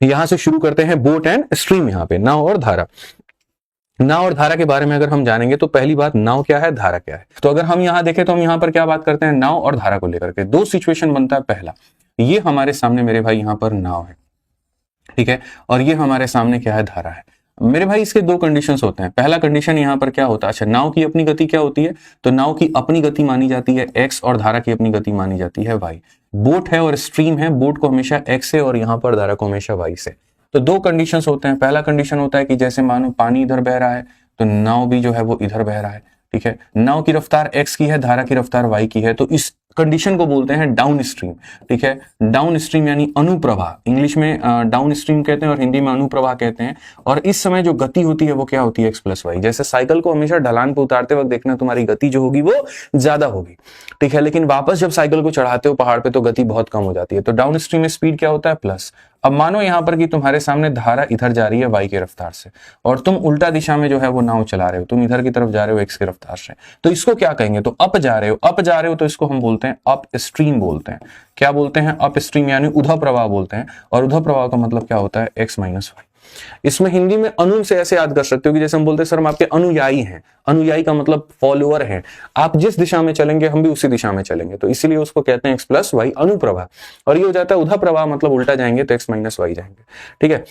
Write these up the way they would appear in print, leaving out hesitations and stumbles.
यहां से शुरू करते हैं बोट एंड स्ट्रीम। यहाँ पे नाव और धारा। नाव और धारा के बारे में अगर हम जानेंगे तो पहली बात, नाव क्या है, धारा क्या है। तो अगर हम यहाँ देखें तो हम यहाँ पर क्या बात करते हैं, नाव और धारा को लेकर के दो सिचुएशन बनता है। पहला, ये हमारे सामने मेरे भाई यहाँ पर नाव है, ठीक है, और ये हमारे सामने क्या है, धारा है। मेरे भाई इसके दो कंडीशंस होते हैं। पहला कंडीशन यहाँ पर क्या होता है, अच्छा नाव की अपनी गति क्या होती है, तो नाव की अपनी गति मानी जाती है x और धारा की अपनी गति मानी जाती है y। बोट है और स्ट्रीम है, बोट को हमेशा x से और यहाँ पर धारा को हमेशा y से। तो दो कंडीशंस होते हैं। पहला कंडीशन होता है कि जैसे मानो पानी इधर बह रहा है तो नाव भी जो है वो इधर बह रहा है, ठीक है। नाव की रफ्तार x की है, धारा की रफ्तार y की है, तो इस कंडीशन को बोलते हैं डाउन स्ट्रीम, ठीक है। डाउन स्ट्रीम यानी अनुप्रवाह, इंग्लिश में डाउन स्ट्रीम कहते हैं और हिंदी में अनुप्रवाह कहते हैं। और इस समय जो गति होती है वो क्या होती है, x प्लस वाई। जैसे साइकिल को हमेशा ढलान पे उतारते वक्त देखना तुम्हारी गति जो होगी वो ज्यादा होगी, ठीक है, लेकिन वापस जब साइकिल को चढ़ाते हो पहाड़ पे तो गति बहुत कम हो जाती है। तो डाउन स्ट्रीम में स्पीड क्या होता है, प्लस। अब मानो यहां पर कि तुम्हारे सामने धारा इधर जा रही है y की रफ्तार से और तुम उल्टा दिशा में जो है वो नाव चला रहे हो, तुम इधर की तरफ जा रहे हो x की रफ्तार से, तो इसको क्या कहेंगे, तो अप जा रहे हो। अप जा रहे हो तो इसको हम बोलते हैं अप स्ट्रीम बोलते हैं। क्या बोलते हैं, अप स्ट्रीम यानी उधर प्रवाह बोलते हैं। और उधर प्रवाह का मतलब क्या होता है, x माइनस वाई। इसमें हिंदी में अनु से ऐसे याद कर सकते हो कि जैसे हम बोलते हैं सर हम आपके अनुयायी हैं। अनुयायी का मतलब फॉलोअर हैं, आप जिस दिशा में चलेंगे हम भी उसी दिशा में चलेंगे, तो इसीलिए उसको कहते हैं एक्स प्लस वाई अनुप्रवाह। और ये हो जाता है उधर प्रवाह, मतलब उल्टा जाएंगे तो एक्स माइनस वाई जाएंगे, ठीक है।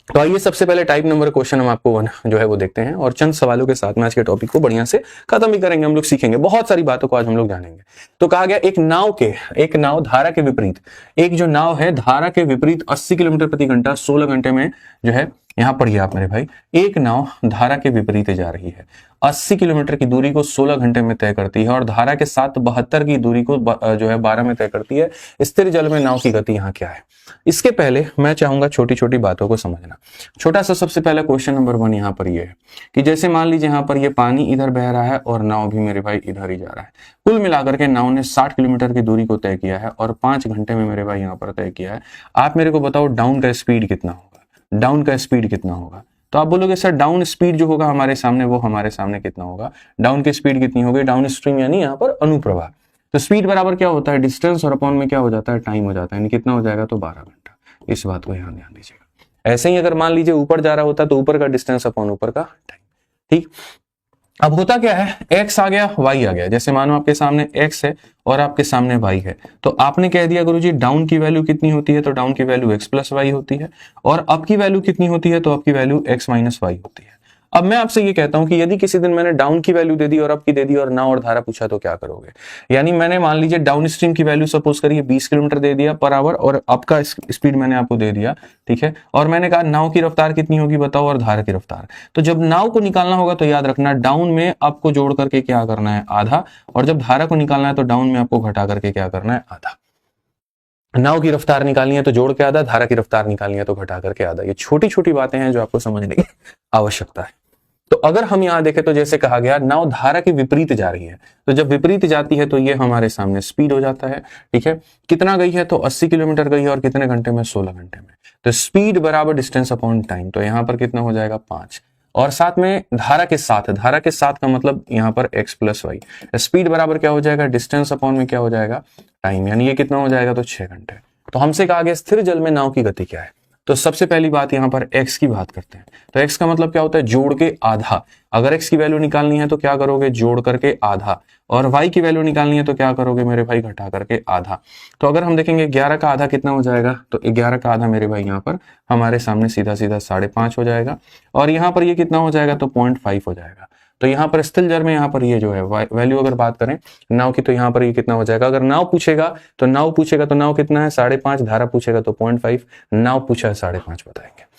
तो आइए सबसे पहले टाइप नंबर क्वेश्चन हम आपको जो है वो देखते हैं और चंद सवालों के साथ में आज के टॉपिक को बढ़िया से खत्म भी करेंगे। हम लोग सीखेंगे बहुत सारी बातों को, आज हम लोग जानेंगे। तो कहा गया एक नाव धारा के विपरीत, एक जो नाव है धारा के विपरीत 80 किलोमीटर प्रति घंटा 16 घंटे में जो है, यहां पढ़िए आप मेरे भाई, एक नाव धारा के विपरीत जा रही है, 80 किलोमीटर की दूरी को 16 घंटे में तय करती है और धारा के साथ 72 की दूरी को जो है 12 में तय करती है। स्थिर जल में नाव की गति यहाँ क्या है। इसके पहले मैं चाहूंगा छोटी छोटी बातों को समझना। छोटा सा सबसे पहला क्वेश्चन नंबर 1 यहाँ पर ये है कि जैसे मान लीजिए यहाँ पर ये पानी इधर बह रहा है और नाव भी मेरे भाई इधर ही जा रहा है। कुल मिलाकर के नाव ने 60 किलोमीटर की दूरी को तय किया है और 5 घंटे में मेरे भाई यहाँ पर तय किया है। आप मेरे को बताओ डाउन का स्पीड कितना होगा, डाउन का स्पीड कितना होगा। तो आप बोलोगे सर डाउन स्पीड जो होगा हमारे सामने, वो हमारे सामने कितना होगा, डाउन की स्पीड कितनी होगी, डाउन स्ट्रीम यानी यहाँ पर अनुप्रवाह। तो स्पीड बराबर क्या होता है, डिस्टेंस और अपॉन में क्या हो जाता है, टाइम हो जाता है, यानी कितना हो जाएगा, तो 12 घंटा। इस बात को यहाँ ध्यान दीजिएगा। ऐसे ही अगर मान लीजिए ऊपर जा रहा होता तो ऊपर का डिस्टेंस अपॉन ऊपर का टाइम, ठीक। अब होता क्या है, x आ गया y आ गया। जैसे मानो आपके सामने x है और आपके सामने y है, तो आपने कह दिया गुरुजी डाउन की वैल्यू कितनी होती है, तो डाउन की वैल्यू x प्लस वाई होती है। और अप की वैल्यू कितनी होती है, तो अप की वैल्यू x माइनस वाई होती है। अब मैं आपसे ये कहता हूं कि यदि किसी दिन मैंने डाउन की वैल्यू दे दी और अप की दे दी और नाव और धारा पूछा तो क्या करोगे। यानी मैंने मान लीजिए डाउन स्ट्रीम की वैल्यू सपोज करिए 20 किलोमीटर दे दिया पर आवर और अप का स्पीड मैंने आपको दे दिया, ठीक है। और मैंने कहा नाव की रफ्तार कितनी होगी बताओ और धारा की रफ्तार। तो जब नाव को निकालना होगा तो याद रखना डाउन में अप को जोड़ करके क्या करना है, आधा, और जब धारा को निकालना है तो डाउन में आपको घटा करके क्या करना है, आधा। नाव की रफ्तार निकालनी है तो जोड़ के आधा, धारा की रफ्तार निकालनी है तो घटा करके आधा। ये छोटी छोटी बातें हैं जो आपको समझने की आवश्यकता है। तो अगर हम यहां देखें तो जैसे कहा गया नाव धारा के विपरीत जा रही है, तो जब विपरीत जाती है तो ये हमारे सामने स्पीड हो जाता है, ठीक है। कितना गई है, तो 80 किलोमीटर गई है और कितने घंटे में, 16 घंटे में। तो स्पीड बराबर डिस्टेंस अपॉन टाइम, तो यहां पर कितना हो जाएगा, 5। और साथ में धारा के साथ का मतलब यहाँ पर x प्लस वाई। स्पीड बराबर क्या हो जाएगा, डिस्टेंस अपॉन में क्या हो जाएगा, टाइम, यानी ये कितना हो जाएगा, तो 6 घंटे। तो हमसे कहा गया स्थिर जल में नाव की गति क्या है। तो सबसे पहली बात यहाँ पर x की बात करते हैं। तो x का मतलब क्या होता है, जोड़ के आधा। अगर x की वैल्यू निकालनी है तो क्या करोगे, जोड़ करके आधा। और y की वैल्यू निकालनी है तो क्या करोगे मेरे भाई, घटा करके आधा। तो अगर हम देखेंगे 11 का आधा कितना हो जाएगा, तो 11 का आधा मेरे भाई यहाँ पर हमारे सामने सीधा सीधा 5.5 हो जाएगा। और यहाँ पर ये कितना हो जाएगा, तो 0.5 हो जाएगा। तो यहाँ पर स्थिर जल में यहाँ पर ये जो है वैल्यू अगर बात करें नाव की, तो यहाँ पर ये कितना हो जाएगा। अगर नाव पूछेगा तो नाव कितना है, 5.5। धारा पूछेगा तो 0.5। नाव पूछा है 5.5 बताएंगे।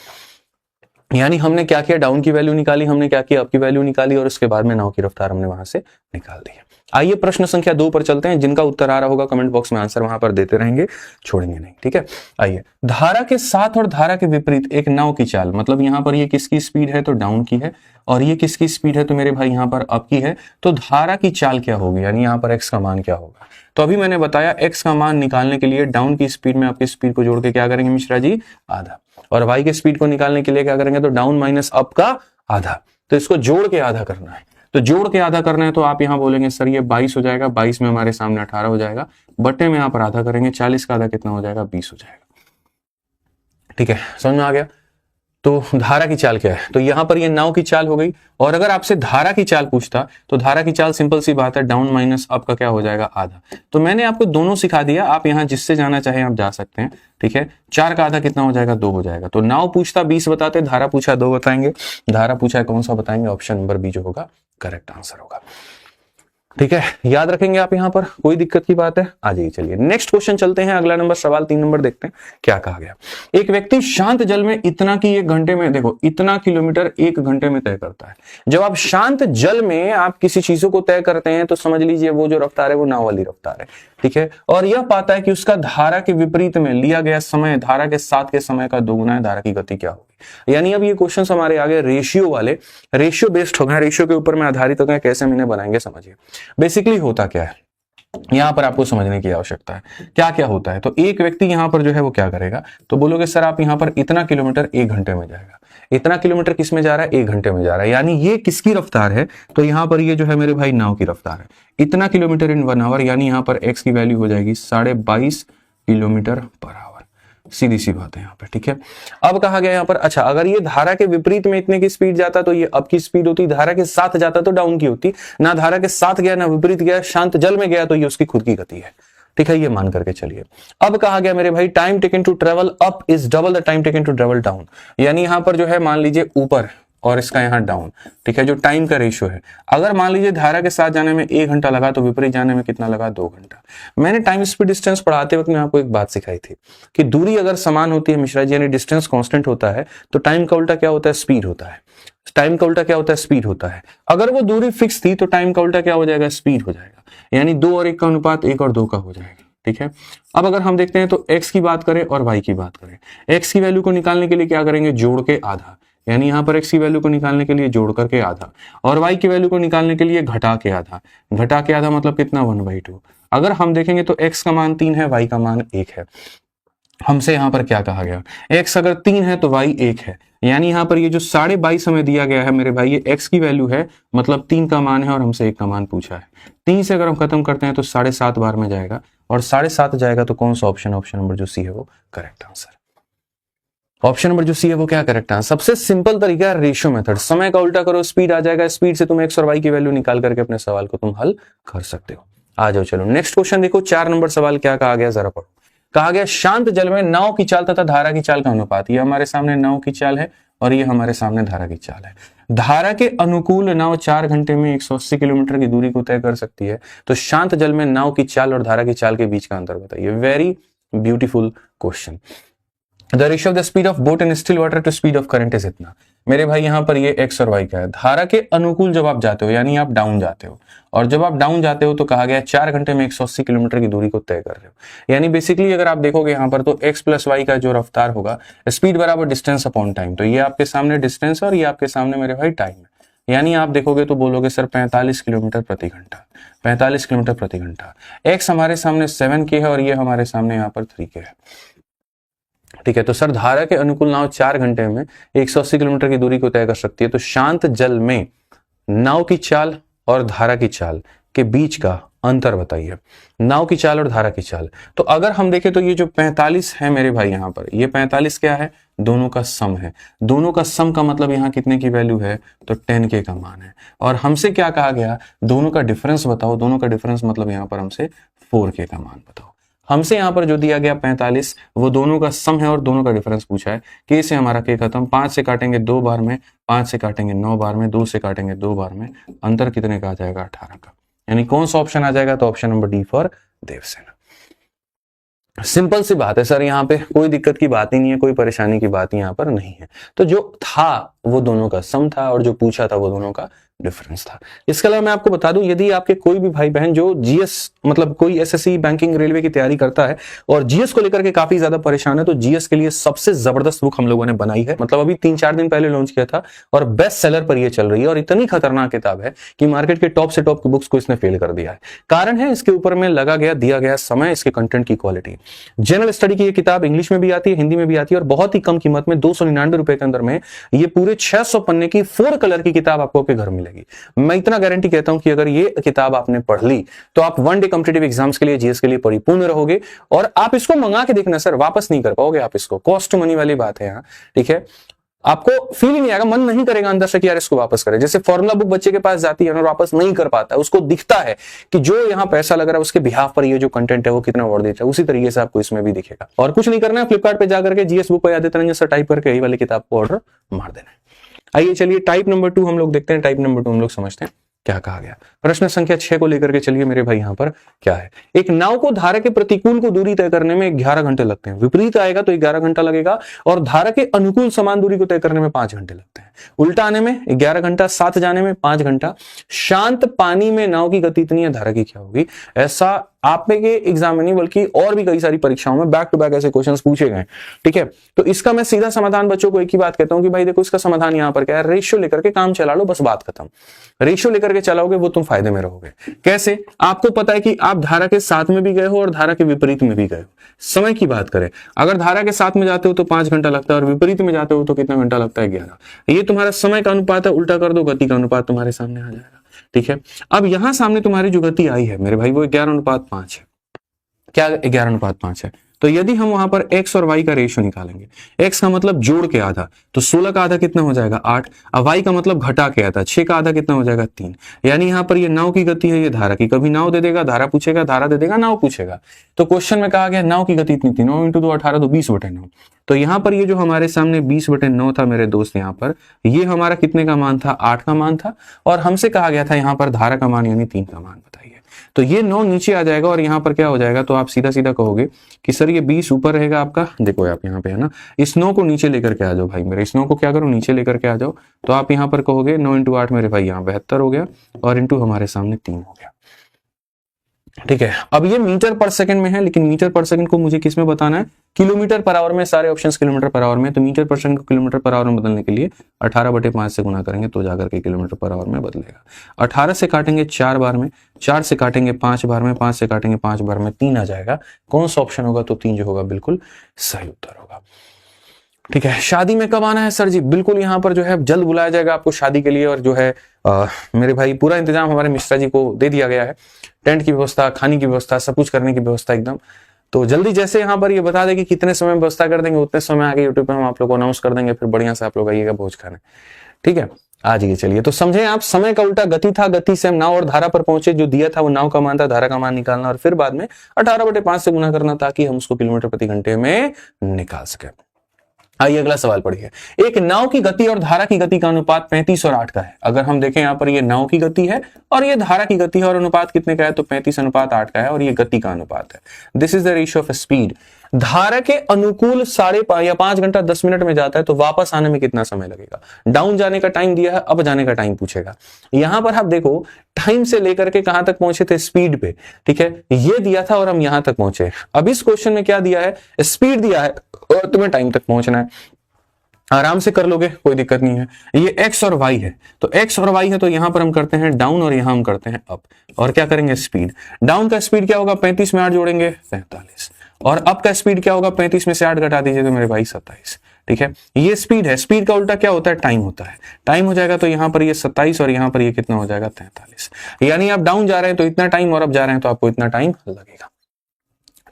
यानी हमने क्या किया, डाउन की वैल्यू निकाली, हमने क्या किया, अप की वैल्यू निकाली और उसके बाद में नाव की रफ्तार हमने वहां से निकाल दी। आइए प्रश्न संख्या 2 पर चलते हैं। जिनका उत्तर आ रहा होगा कमेंट बॉक्स में आंसर वहां पर देते रहेंगे, छोड़ेंगे नहीं, ठीक है। आइए, धारा के साथ और धारा के विपरीत एक नाव की चाल, मतलब यहाँ पर ये किसकी स्पीड है, तो डाउन की है। और ये किसकी स्पीड है, तो मेरे भाई यहाँ पर अप की है। तो धारा की चाल क्या होगी, यानी यहाँ पर x का मान क्या होगा। तो अभी मैंने बताया x का मान निकालने के लिए डाउन की स्पीड में आपकी स्पीड को जोड़ के क्या करेंगे मिश्रा जी, आधा। और y की स्पीड को निकालने के लिए क्या करेंगे, तो डाउन माइनस अप का आधा। तो इसको जोड़ के आधा करना है। तो जोड़ के आधा करना है तो आप यहां बोलेंगे सर ये 22 हो जाएगा, 22 में हमारे सामने 18 हो जाएगा, बट्टे में यहां पर आधा करेंगे, 40 का आधा कितना हो जाएगा, 20 हो जाएगा। ठीक है, समझ में आ गया। तो धारा की चाल क्या है, तो यहां पर ये नाव की चाल हो गई। और अगर आपसे धारा की चाल पूछता तो धारा की चाल सिंपल सी बात है, डाउन माइनस अप का क्या हो जाएगा, आधा। तो मैंने आपको दोनों सिखा दिया, आप यहां जिससे जाना चाहे आप जा सकते हैं। ठीक है, 4 का आधा कितना हो जाएगा, 2 हो जाएगा। तो नाव पूछता 20 बताते, धारा पूछा 2 बताएंगे। धारा पूछा है कौन सा बताएंगे, ऑप्शन नंबर बी जो होगा करेक्ट आंसर होगा। ठीक है, याद रखेंगे आप यहां पर, कोई दिक्कत की बात है, आ जाइए। चलिए नेक्स्ट क्वेश्चन चलते हैं, अगला नंबर सवाल 3 नंबर देखते हैं क्या कहा गया। एक व्यक्ति शांत जल में इतना की 1 घंटे में, देखो इतना किलोमीटर 1 घंटे में तय करता है। जब आप शांत जल में आप किसी चीजों को तय करते हैं तो समझ लीजिए वो जो रफ्तार है वो नाव वाली रफ्तार है। ठीक है, और यह पाता है कि उसका धारा के विपरीत में लिया गया समय धारा के साथ के समय का दोगुना है, धारा की गति क्या होगी। यानी अब ये क्वेश्चन हमारे आगे रेशियो वाले, रेशियो बेस्ड हो गए, रेशियो के ऊपर में आधारित हो गए। कैसे हम इन्हें बनाएंगे समझिए। बेसिकली होता क्या है यहां पर आपको समझने की आवश्यकता है, क्या क्या होता है। तो एक व्यक्ति यहां पर जो है वो क्या करेगा, तो बोलोगे सर आप यहां पर इतना किलोमीटर 1 घंटे में जाएगा। इतना किलोमीटर किस में जा रहा है, 1 घंटे में जा रहा है। यानी ये किसकी रफ्तार है, तो यहां पर ये जो है मेरे भाई नाव की रफ्तार है। इतना किलोमीटर इन 1 आवर, यानी यहां पर एक्स की वैल्यू हो जाएगी 22.5 किलोमीटर पर आवर। सीधी सी बात है यहाँ पे। ठीक है, अब कहा गया यहाँ पर, अच्छा अगर ये धारा के विपरीत में इतने की स्पीड जाता तो ये अप की स्पीड होती, धारा के साथ जाता तो डाउन की होती। ना धारा के साथ गया ना विपरीत गया, शांत जल में गया तो ये उसकी खुद की गति है। ठीक है, ये मान करके चलिए। अब कहा गया मेरे भाई time taken to travel up is double the time taken to travel down. यानी यहां पर जो है मान लीजिए ऊपर और इसका यहाँ डाउन। ठीक है, जो टाइम का रेशियो है, अगर मान लीजिए धारा के साथ जाने में 1 घंटा लगा तो विपरीत जाने में कितना लगा, 2 घंटा। मैंने टाइम स्पीड डिस्टेंस पढ़ाते वक्त मैं आपको एक बात सिखाई थी कि दूरी अगर समान होती है मिश्रा जी, यानी डिस्टेंस कांस्टेंट होता है तो टाइम का उल्टा क्या होता है, स्पीड होता है। टाइम का उल्टा क्या होता है, स्पीड होता है। अगर वो दूरी फिक्स थी तो टाइम का उल्टा क्या हो जाएगा, स्पीड हो जाएगा। यानी 2 और 1 का अनुपात 1 और 2 का हो जाएगा। ठीक है, अब अगर हम देखते हैं तो x की बात करें और y की बात करें, x की वैल्यू को निकालने के लिए क्या करेंगे, जोड़ के आधा। यानी यहां पर x की वैल्यू को निकालने के लिए जोड़ करके आधा, और y की वैल्यू को निकालने के लिए घटा के आधा। घटा के आधा मतलब कितना, 1/2। अगर हम देखेंगे तो x का मान 3 है, y का मान 1 है। हमसे यहां पर क्या कहा गया, x अगर 3 है तो y 1 है। यानी यहां पर ये जो 22.5 हमें दिया गया है मेरे भाई, ये x की वैल्यू है, मतलब 3 का मान है और हमसे 1 का मान पूछा है। 3 से अगर हम खत्म करते हैं तो 7.5 बार में जाएगा, और 7.5 जाएगा तो कौन सा ऑप्शन, ऑप्शन नंबर जो सी है वो करेक्ट आंसर। ऑप्शन नंबर जो सी है वो क्या करेक्ट आंसर। सबसे सिंपल तरीका है रेशियो मेथड, समय का उल्टा करो स्पीड आ जाएगा, स्पीड से तुम x और y की वैल्यू निकाल करके अपने सवाल को तुम हल कर सकते हो। आ जाओ चलो नेक्स्ट क्वेश्चन देखो, 4 नंबर सवाल क्या कहा गया जरा पढ़ो। कहा गया शांत जल में नाव की चाल तथा धारा की चाल का अनुपात। ये हमारे सामने नाव की चाल है और ये हमारे सामने धारा की चाल है। धारा के अनुकूल नाव 4 घंटे में 180 किलोमीटर की दूरी को तय कर सकती है, तो शांत जल में नाव की चाल और धारा की चाल के बीच का अंतर बताइए। Very beautiful question. The ratio of the speed of boat in still water to speed of current is इतना। मेरे भाई यहाँ पर ये x और y का है। धारा के अनुकूल जब आप जाते हो यानी आप डाउन जाते हो, और जब आप डाउन जाते हो तो कहा गया 4 घंटे में 180 किलोमीटर की दूरी को तय कर रहे हो। यानी बेसिकली अगर आप देखोगे यहाँ पर तो x प्लस y का जो रफ्तार होगा, स्पीड बराबर डिस्टेंस अपॉन टाइम। तो ये आपके सामने डिस्टेंस और ये आपके सामने मेरे भाई टाइम है। यानी आप देखोगे तो बोलोगे सर 45 किलोमीटर प्रति घंटा, 45 किलोमीटर प्रति घंटा। x हमारे सामने 7k है और ये हमारे सामने यहाँ पर 3k है। ठीक है, तो सर धारा के अनुकूल नाव 4 घंटे में 180 किलोमीटर की दूरी को तय कर सकती है, तो शांत जल में नाव की चाल और धारा की चाल के बीच का अंतर बताइए। नाव की चाल और धारा की चाल, तो अगर हम देखें तो ये जो 45 है मेरे भाई यहाँ पर, ये 45 क्या है, दोनों का सम है। दोनों का सम का मतलब यहाँ कितने की वैल्यू है, तो 10k का मान है। और हमसे क्या कहा गया, दोनों का डिफरेंस बताओ। दोनों का डिफरेंस मतलब यहाँ पर हमसे 4k का मान बताओ। हमसे यहाँ पर जो दिया गया 45 वो दोनों का सम है और दोनों का डिफरेंस पूछा है। k से हमारा k खत्म, 5 से काटेंगे 2 बार में, 5 से काटेंगे 9 बार में, 2 से काटेंगे 2 बार में, अंतर कितने का आ जाएगा, 18 का। यानी कौन सा ऑप्शन आ जाएगा, तो option number D for Devsena. Simple सी बात है सर, यहाँ पे कोई दिक्कत की बात ही नहीं है, कोई परेशानी की बात यहाँ पर नहीं है। तो जो था वो दोनों का सम था और जो पूछा था वो दोनों का डिफरेंस था। इसके अलावा मैं आपको बता दूं, यदि आपके कोई भी भाई बहन जो जीएस मतलब कोई एसएससी बैंकिंग रेलवे की तैयारी करता है और जीएस को लेकर के काफी ज्यादा परेशान है, तो जीएस के लिए सबसे जबरदस्त बुक हम लोगों ने बनाई है। मतलब अभी 3-4 दिन पहले लॉन्च किया था और बेस्ट सेलर पर ये चल रही है, और इतनी खतरनाक किताब है कि मार्केट के टॉप से टॉप की बुक्स को इसने फेल कर दिया है। कारण है इसके ऊपर में लगा गया दिया गया समय, इसके कंटेंट की क्वालिटी। जनरल स्टडी की ये किताब इंग्लिश में भी आती है, हिंदी में भी आती है, और बहुत ही कम कीमत में 299 रुपए के अंदर में ये पूरे 600 पन्ने की 4 कलर की किताब आपको आपके घर मिलेगी। जाएगी। मैं इतना गारंटी कहता हूं कि अगर ये किताब आपने पढ़ ली तो आप वन डे कॉम्पिटिटिव एग्जाम्स के लिए, जीएस के लिए परिपूर्ण रहोगे। और आप इसको मंगा के देखना सर, वापस नहीं कर पाओगे आप इसको, कॉस्ट मनी वाली बात है यहाँ, ठीक है। आपको फील ही नहीं आएगा, मन नहीं करेगा अंदर से कि यार इसको वापस करें। जैसे फॉर्मूला बुक बच्चे के पास जाती है और वापस नहीं कर पाता, उसको दिखता है कि जो यहाँ पैसा लग रहा है उसके बिहाफ पर ये जो कंटेंट है वो कितना वर्थ इट है, उसी तरीके से आपको इसमें भी दिखेगा। और कुछ नहीं करना है, फ्लिपकार्ट पे जाकर के GS book Aditya Ranjan sir type करके यही वाली किताब को ऑर्डर मार देना है। आइए चलिए टाइप नंबर 2 हम लोग देखते हैं। टाइप नंबर 2 हम लोग समझते हैं क्या कहा गया। प्रश्न संख्या 6 को लेकर के चलिए मेरे भाई, यहां पर क्या है। एक नाव को धारा के प्रतिकूल को दूरी तय करने में 11 घंटे लगते हैं। विपरीत आएगा तो 11 घंटा लगेगा, और धारा के अनुकूल समान दूरी को तय करने में 5 घंटे लगते हैं। उल्टा आने में 11 घंटा, साथ जाने में 5 घंटा। शांत पानी में नाव की गति इतनी है, धारा की क्या होगी। ऐसा आप में के एग्जाम में नहीं बल्कि और भी कई सारी परीक्षाओं में बैक टू बैक ऐसे क्वेश्चंस पूछे गए, ठीक है। तो इसका मैं सीधा समाधान बच्चों को एक ही बात कहता हूं कि भाई देखो इसका समाधान यहां पर क्या है, रेशियो लेकर के काम चला लो, बस बात खत्म। रेशियो लेकर के चलाओगे वो तुम फायदे में रहोगे। कैसे? आपको पता है कि आप धारा के साथ में भी गए हो और धारा के विपरीत में भी गए हो। समय की बात करें, अगर धारा के साथ में जाते हो तो 5 घंटा लगता है और विपरीत में जाते हो तो कितना घंटा लगता है, 11। ये तुम्हारा समय का अनुपात है, उल्टा कर दो गति का अनुपात तुम्हारे सामने आ जाएगा, ठीक है। अब यहां सामने तुम्हारी जो गति आई है मेरे भाई वो 11:5 है। क्या 11:5 है? तो यदि हम वहां पर x और y का रेशियो निकालेंगे, x का मतलब जोड़ के आधा, तो 16 का आधा कितना हो जाएगा, 8। अब y का मतलब घटा के आधा, 6 का आधा कितना हो जाएगा, 3। यानी यहाँ पर ये नाव की गति है, ये धारा की। कभी नाव दे देगा, धारा पूछेगा, धारा दे देगा, नाव पूछेगा। तो क्वेश्चन में कहा गया नाव की गति इतनी थी, 9 × 2 18 तो 20/9। तो यहाँ पर ये जो हमारे सामने 20/9 था मेरे दोस्त, यहाँ पर ये हमारा कितने का मान था, 8 का मान था। और हमसे कहा गया था यहाँ पर धारा का मान यानी 3 का मान बताइए। तो ये 9 नीचे आ जाएगा और यहाँ पर क्या हो जाएगा, तो आप सीधा सीधा कहोगे कि सर ये 20 ऊपर रहेगा आपका। देखो आप यहाँ पे है ना, इस 9 को नीचे लेकर के आ जाओ भाई मेरे, इस 9 को क्या करो नीचे लेकर के आ जाओ। तो आप यहाँ पर कहोगे 9 × 8 मेरे भाई यहाँ 72 हो गया, और इंटू हमारे सामने 3 हो गया, ठीक है। अब ये मीटर पर सेकंड में है, लेकिन मीटर पर सेकंड को मुझे किस में बताना है, किलोमीटर पर आवर में। सारे ऑप्शंस किलोमीटर पर आवर में, तो मीटर पर सेकंड को किलोमीटर पर आवर में बदलने के लिए 18/5 से गुना करेंगे तो जाकर के किलोमीटर पर आवर में बदलेगा। 18 से काटेंगे 4 बार में, 4 से काटेंगे 5 बार में, 5 से काटेंगे 5 बार में, 3 आ जाएगा। कौन सा ऑप्शन होगा, तो 3 जो होगा बिल्कुल सही उत्तर होगा, ठीक है। शादी में कब आना है सर जी, बिल्कुल यहाँ पर जो है जल्द बुलाया जाएगा आपको शादी के लिए। और जो है मेरे भाई पूरा इंतजाम हमारे मिश्रा जी को दे दिया गया है, टेंट की व्यवस्था, खाने की व्यवस्था, सब कुछ करने की व्यवस्था एकदम। तो जल्दी जैसे यहाँ पर ये बता दें कि कितने समय में व्यवस्था कर देंगे, उतने समय आगे यूट्यूब पे हम आप लोग को अनाउंस कर देंगे, फिर बढ़िया से आप लोग आइएगा भोज खाने, ठीक है। आ जाइए चलिए। तो समझे आप, समय का उल्टा गति था, गति से हम नाव और धारा पर पहुंचे। जो दिया था वो नाव का मान था, धारा का मान निकालना और फिर बाद में 18/5 से गुना करना ताकि हम उसको किलोमीटर प्रति घंटे में निकाल सके। आइए अगला सवाल पढ़िए। एक नाव की गति और धारा की गति का अनुपात 35 और 8 का है। अगर हम देखें यहाँ पर ये नाव की गति है और ये धारा की गति है, और अनुपात कितने का है, तो 35:8 का है, और ये गति का अनुपात है। This is the ratio of speed. धारा के अनुकूल 5 घंटा 10 मिनट में जाता है, तो वापस आने में कितना समय लगेगा। डाउन जाने का टाइम दिया है, अब जाने का टाइम पूछेगा। यहां पर आप देखो टाइम से लेकर के कहां तक पहुंचे थे, स्पीड पे, ठीक है। ये दिया था और हम यहां तक पहुंचे। अब इस क्वेश्चन में क्या दिया है, स्पीड दिया है और तुम्हें टाइम तक पहुंचना है। आराम से कर लोगे, कोई दिक्कत नहीं है। ये x और y है, तो x और y है, तो यहां पर हम करते हैं डाउन और यहां हम करते हैं अप। और क्या करेंगे, स्पीड। डाउन का स्पीड क्या होगा, 35 में 8 जोड़ेंगे 45, और अप का स्पीड क्या होगा, 35 में से 8 घटा दीजिए तो मेरे भाई 27, ठीक है। ये स्पीड है, स्पीड का उल्टा क्या होता है, टाइम होता है। टाइम हो जाएगा तो यहां पर ये 27 और यहां पर ये कितना हो जाएगा, 43। यानी आप डाउन जा रहे हैं तो इतना टाइम, और अप जा रहे हैं तो आपको इतना टाइम लगेगा,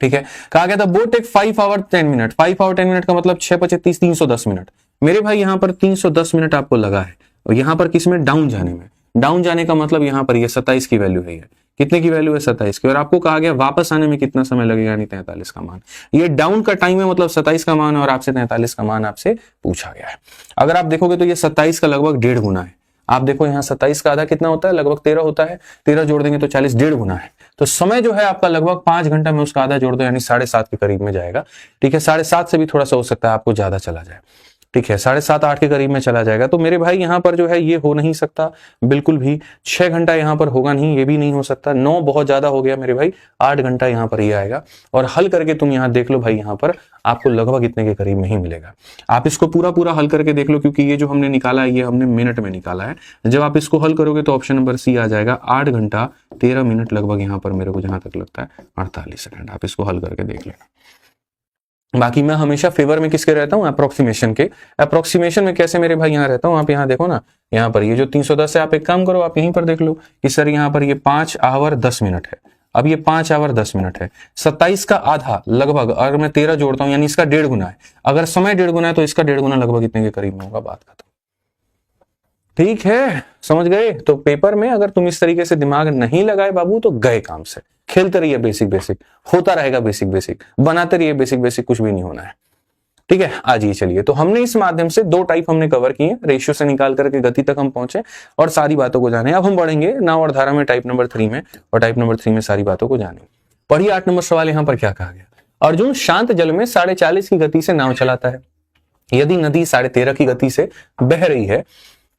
ठीक है। कहा गया था boat take 5 hour 10 minute. 5 hour 10 minute का मतलब 6 × 25 310 मिनट। मेरे भाई यहाँ पर 310 मिनट आपको लगा है, और यहाँ पर किसमें, डाउन जाने में। डाउन जाने का मतलब यहाँ पर ये 27 की वैल्यू है, कितने की वैल्यू है, 27 की। और आपको कहा गया वापस आने में कितना समय लगेगा, यानी 43 का मान। ये डाउन का टाइम है, मतलब 27 का मान है, और आपसे 43 का मान आपसे पूछा गया है। अगर आप देखोगे तो ये 27 का लगभग 1.5 गुना है। आप देखो यहाँ 27 का आधा कितना होता है, लगभग 13 होता है। 13 जोड़ देंगे तो 40, 1.5 गुना है। तो समय जो है आपका लगभग 5 घंटा में उसका आधा जोड़ दो, यानी 7.5 के करीब में जाएगा, ठीक है। 7.5 से भी थोड़ा सा हो सकता है आपको ज्यादा चला जाए, ठीक है। 7.5 8 के करीब में चला जाएगा। तो मेरे भाई यहाँ पर जो है ये हो नहीं सकता बिल्कुल भी। 6 घंटा यहाँ पर होगा नहीं, ये भी नहीं हो सकता। 9 बहुत ज्यादा हो गया मेरे भाई, 8 घंटा यहाँ पर ये आएगा। और हल करके तुम यहाँ देख लो भाई, यहाँ पर आपको लगभग इतने के करीब में ही मिलेगा। आप इसको पूरा हल करके देख लो, क्योंकि ये जो हमने निकाला है ये हमने मिनट में निकाला है। जब आप इसको हल करोगे तो ऑप्शन नंबर सी आ जाएगा, 8 घंटा 13 मिनट लगभग यहाँ पर मेरे को जहां तक लगता है 48 सेकंड। आप इसको हल करके देख लेना। बाकी मैं हमेशा फेवर में किसके रहता हूँ, अप्रोक्सीमेशन के। अप्रोक्सीमेशन में कैसे मेरे भाई यहाँ रहता हूँ, आप यहाँ देखो ना, यहाँ पर ये जो 310 है, आप एक काम करो, आप यहीं पर देख लो कि सर यहाँ पर ये 5 आवर 10 मिनट है। अब ये 5 आवर 10 मिनट है, 27 का आधा लगभग, अगर मैं 13 जोड़ता हूँ यानी इसका 1.5 गुना है। अगर समय 1.5 गुना है तो इसका 1.5 गुना लगभग इतने के करीब में होगा, बात खत्म। ठीक है, समझ गए। तो पेपर में अगर तुम इस तरीके से दिमाग नहीं लगाए बाबू तो गए काम से। खेलते रहिए बेसिक बेसिक, होता रहेगा बेसिक बेसिक, बनाते रहिए बेसिक बेसिक, कुछ भी नहीं होना है। ठीक है, आज ये चलिए, तो हमने इस माध्यम से 2 टाइप हमने कवर किए, रेशियो से निकाल करके गति तक हम पहुंचे और सारी बातों को जाने। अब हम बढ़ेंगे नाव और धारा में टाइप नंबर 3 में, और टाइप नंबर 3 में सारी बातों को जाने। पढ़िए 8 नंबर सवाल, यहां पर क्या कहा गया। अर्जुन शांत जल में 40.5 की गति से नाव चलाता है। यदि नदी 13.5 की गति से बह रही है,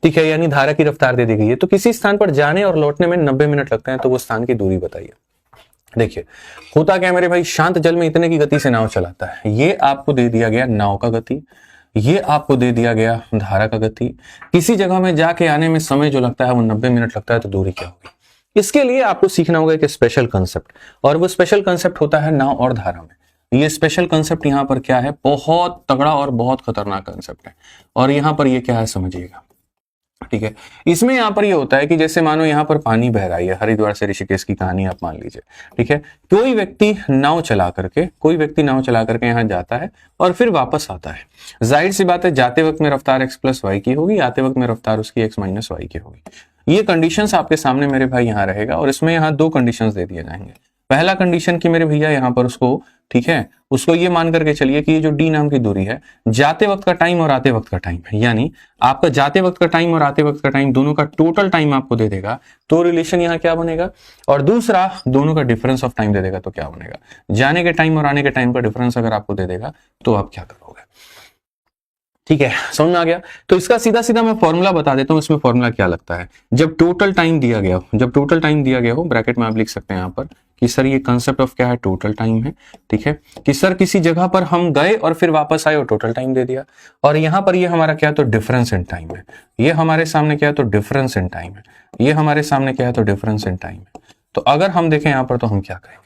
ठीक है, यानी धारा की रफ्तार दे दी गई है, तो किसी स्थान पर जाने और लौटने में 90 मिनट लगते हैं, तो वो स्थान की दूरी बताइए। देखिए होता क्या मेरे भाई, शांत जल में इतने की गति से नाव चलाता है। ये आपको दे दिया गया नाव का गति, ये आपको दे दिया गया धारा का गति। किसी जगह में जाके आने में समय जो लगता है वो 90 मिनट लगता है, तो दूरी क्या होगी। इसके लिए आपको सीखना होगा एक स्पेशल कंसेप्ट, और वो स्पेशल कंसेप्ट होता है नाव और धारा में। ये स्पेशल कंसेप्ट यहाँ पर क्या है, बहुत तगड़ा और बहुत खतरनाक कंसेप्ट है, और यहाँ पर ये क्या है समझिएगा। ठीक है, इसमें यहाँ पर ये होता है कि जैसे मानो यहाँ पर पानी बह रहा है, हरिद्वार से ऋषिकेश की कहानी आप मान लीजिए। ठीक है, कोई व्यक्ति नाव चला करके यहाँ जाता है और फिर वापस आता है। जाहिर सी बात है, जाते वक्त में रफ्तार x प्लस वाई की होगी, आते वक्त में रफ्तार उसकी x माइनस वाई की होगी। ये कंडीशंस आपके सामने मेरे भाई यहाँ रहेगा, और इसमें यहाँ 2 कंडीशंस दे दिए जाएंगे। पहला कंडीशन कि मेरे भैया यहाँ पर उसको, ठीक है, उसको ये मान करके चलिए कि ये जो d नाम की दूरी है, जाते वक्त का टाइम और आते वक्त का टाइम है, यानी आपका जाते वक्त का टाइम और आते वक्त का टाइम दोनों का टोटल टाइम आपको दे देगा, तो रिलेशन यहाँ क्या बनेगा। और दूसरा, दोनों का डिफरेंस ऑफ टाइम दे देगा, तो क्या बनेगा। जाने के टाइम और आने के टाइम का डिफरेंस अगर आपको दे देगा तो आप क्या करोगे। ठीक है, समझ में आ गया। तो इसका सीधा सीधा मैं फॉर्मूला बता देता हूं, इसमें फॉर्मूला क्या लगता है। जब टोटल टाइम दिया गया हो, ब्रैकेट में आप लिख सकते हैं यहाँ पर कि सर ये कंसेप्ट ऑफ क्या है, टोटल टाइम है। ठीक है, कि सर किसी जगह पर हम गए और फिर वापस आए और टोटल टाइम दे दिया, और यहाँ पर ये हमारा क्या है, तो डिफरेंस इन टाइम है। ये हमारे सामने क्या है, तो डिफरेंस इन टाइम है। ये हमारे सामने क्या है, तो डिफरेंस इन टाइम है। तो अगर हम देखें यहाँ पर तो हम क्या करेंगे।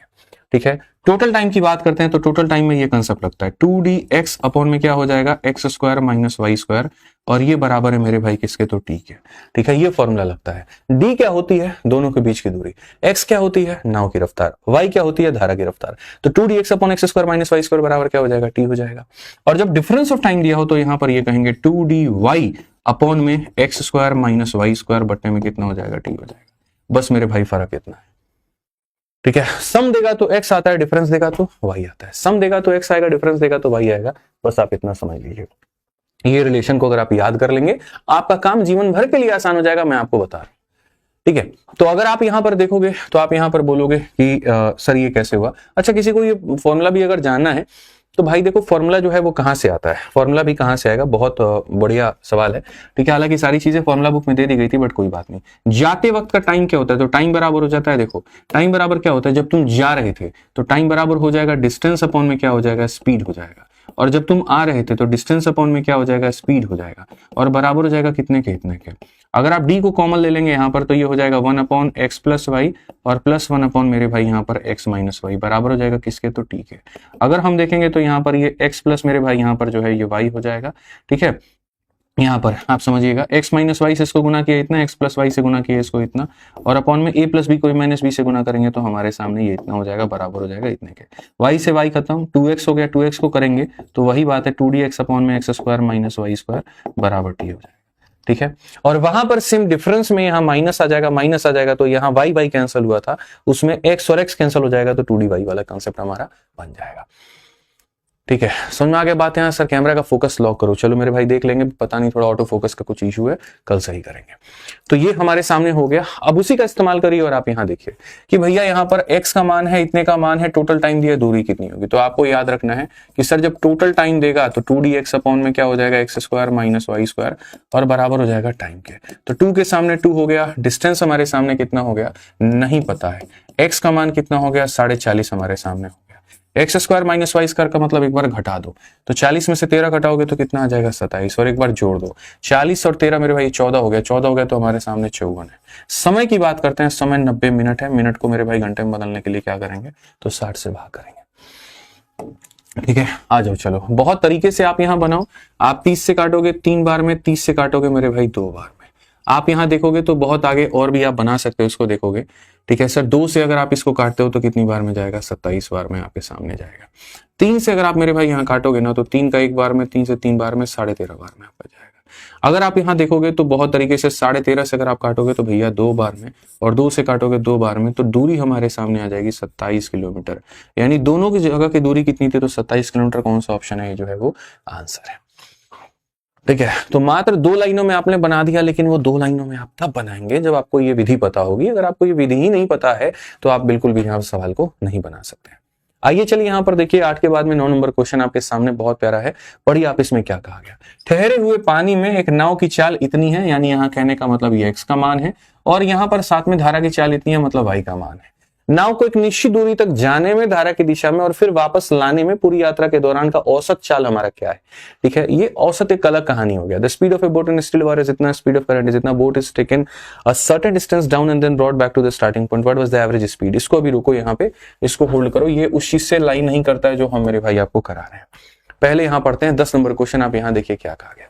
ठीक है, टोटल टाइम की बात करते हैं, तो टोटल टाइम में ये कंसेप्ट लगता है 2dx अपॉन में क्या हो जाएगा, x square minus y square, और ये बराबर है मेरे भाई किसके, तो t के। ठीक है, ये फॉर्मूला लगता है। d क्या होती है, दोनों के बीच की दूरी। x क्या होती है, नाव की रफ्तार। y क्या होती है, धारा की रफ्तार। तो 2dx upon x square minus y square बराबर क्या हो जाएगा, t हो जाएगा। और जब डिफरेंस ऑफ टाइम दिया हो तो यहाँ पर ये कहेंगे 2dy अपॉन में x square minus y square बट्टे में कितना हो जाएगा, t हो जाएगा। बस मेरे भाई फर्क इतना है। ठीक है, सम देगा तो x आता है, डिफरेंस देगा तो y आता है। सम देगा तो x आएगा, डिफरेंस देगा तो y आएगा। बस आप इतना समझ लीजिए। ये रिलेशन को अगर आप याद कर लेंगे, आपका काम जीवन भर के लिए आसान हो जाएगा, मैं आपको बता रहा हूं। ठीक है, तो अगर आप यहां पर देखोगे तो आप यहां पर बोलोगे कि सर ये कैसे हुआ। अच्छा, किसी को ये फॉर्मूला भी अगर जानना है तो भाई देखो, फॉर्मूला जो है वो कहां से आता है, फॉर्मूला भी कहां से आएगा, बहुत बढ़िया सवाल है। ठीक है, हालांकि सारी चीजें फॉर्मूला बुक में दे दी गई थी, बट कोई बात नहीं। जाते वक्त का टाइम क्या होता है, तो टाइम बराबर हो जाता है, देखो टाइम बराबर क्या होता है, जब तुम जा रहे थे तो टाइम बराबर हो जाएगा डिस्टेंस अपॉन में क्या हो जाएगा, स्पीड हो जाएगा। और जब तुम आ रहे थे तो डिस्टेंस अपॉन में क्या हो जाएगा, स्पीड हो जाएगा, और बराबर हो जाएगा कितने के, इतने के। अगर आप डी को कॉमन ले लेंगे यहाँ पर तो ये हो जाएगा 1 अपॉन एक्स प्लस वाई, और प्लस 1 अपॉन मेरे भाई यहाँ पर एक्स माइनस वाई बराबर हो जाएगा किसके, तो टी के। अगर हम देखेंगे तो यहाँ पर ये एक्स प्लस मेरे भाई यहाँ पर जो है ये वाई हो जाएगा। ठीक है, यहाँ पर आप समझिएगा x माइनस वाई से इसको गुना किया इतना, x प्लस वाई से गुना किया इसको इतना, और अपॉन में a प्लस बी को माइनस बी से गुना करेंगे तो हमारे सामने ये इतना हो जाएगा, बराबर हो जाएगा इतने के। y से y खत्म, 2x हो गया, 2x को करेंगे तो वही बात है 2dx अपॉन में x square minus y square बराबर t हो जाएगा। ठीक है, और वहां पर सेम डिफरेंस में यहाँ माइनस आ जाएगा, तो यहाँ y कैंसिल हुआ था, उसमें x और x कैंसिल हो जाएगा, तो 2dy वाला कंसेप्ट हमारा बन जाएगा। ठीक है, समझ में आ गया बात। यहाँ सर कैमरा का फोकस लॉक करो, चलो मेरे भाई देख लेंगे, पता नहीं थोड़ा ऑटो फोकस का कुछ इशू है, कल सही करेंगे। तो ये हमारे सामने हो गया, अब उसी का इस्तेमाल करिए और आप यहाँ देखिए कि भैया यहाँ पर x का मान है, इतने का मान है, टोटल टाइम दिया, दूरी कितनी होगी। तो आपको याद रखना है कि सर जब टोटल टाइम देगा तो 2dx अपॉन में क्या हो जाएगा, x square minus y square, और बराबर हो जाएगा टाइम के। तो 2 के सामने 2 हो गया, डिस्टेंस हमारे सामने कितना हो गया नहीं पता है, x का मान कितना हो गया 40.5 हमारे सामने हो गया। X square minus y square का मतलब एक बार घटा दो, तो 40 में से 13 घटाओगे तो कितना आ जाएगा 27, और एक बार जोड़ दो 40 और 13 मेरे भाई 14 हो गया, 14 हो गया तो हमारे सामने 54 है। समय की बात करते हैं, समय 90 मिनट है, मिनट को मेरे भाई घंटे में बदलने के लिए क्या करेंगे, तो 60 से भाग करेंगे। ठीक है, आ जाओ चलो, बहुत तरीके से आप यहाँ बनाओ। आप 30 से काटोगे 3 बार में, 30 से काटोगे मेरे भाई 2 बार में। आप यहाँ देखोगे तो बहुत आगे और भी आप बना सकते हो, इसको देखोगे। ठीक है सर, 2 से अगर आप इसको काटते हो तो कितनी बार में जाएगा, 27 बार में आपके सामने जाएगा। 3 से अगर आप मेरे भाई यहाँ काटोगे ना तो 3 का 1 बार में, 3 से 3 बार में 13.5 बार में आपका जाएगा। अगर आप यहाँ देखोगे तो बहुत तरीके से 13.5 से अगर आप काटोगे तो भैया 2 बार में, और 2 से काटोगे 2 बार में, तो दूरी हमारे सामने आ जाएगी 27 किलोमीटर। यानी दोनों की जगह की दूरी कितनी थी, तो 27 किलोमीटर। कौन सा ऑप्शन है, ये जो है वो आंसर है। ठीक है, तो मात्र 2 लाइनों में आपने बना दिया, लेकिन वो 2 लाइनों में आप तब बनाएंगे जब आपको ये विधि पता होगी। अगर आपको ये विधि ही नहीं पता है तो आप बिल्कुल भी यहाँ सवाल को नहीं बना सकते। आइए चलिए यहाँ पर देखिए 8 के बाद में 9 नंबर क्वेश्चन आपके सामने, बहुत प्यारा है। पढ़िए आप, इसमें क्या कहा गया। ठहरे हुए पानी में एक नाव की चाल इतनी है, यानी यहाँ कहने का मतलब ये x का मान है, और यहाँ पर साथ में धारा की चाल इतनी है, मतलब y का मान है। नाव को एक निश्चित दूरी तक जाने में धारा की दिशा में और फिर वापस लाने में पूरी यात्रा के दौरान का औसत चाल हमारा क्या है। ठीक है, ये औसत एक अलग कहानी हो गया। The speed of a boat in still water is इतना, स्पीड ऑफ करंट इज इतना, boat is taken a certain distance down and then brought back to the starting point, what was the average speed. इसको अभी रुको, यहाँ पे इसको hold करो, ये उस चीज से लाइन नहीं करता है जो हम मेरे भाई आपको करा रहे हैं। पहले यहां पढ़ते हैं 10 नंबर क्वेश्चन। आप यहां देखिए क्या कहा गया।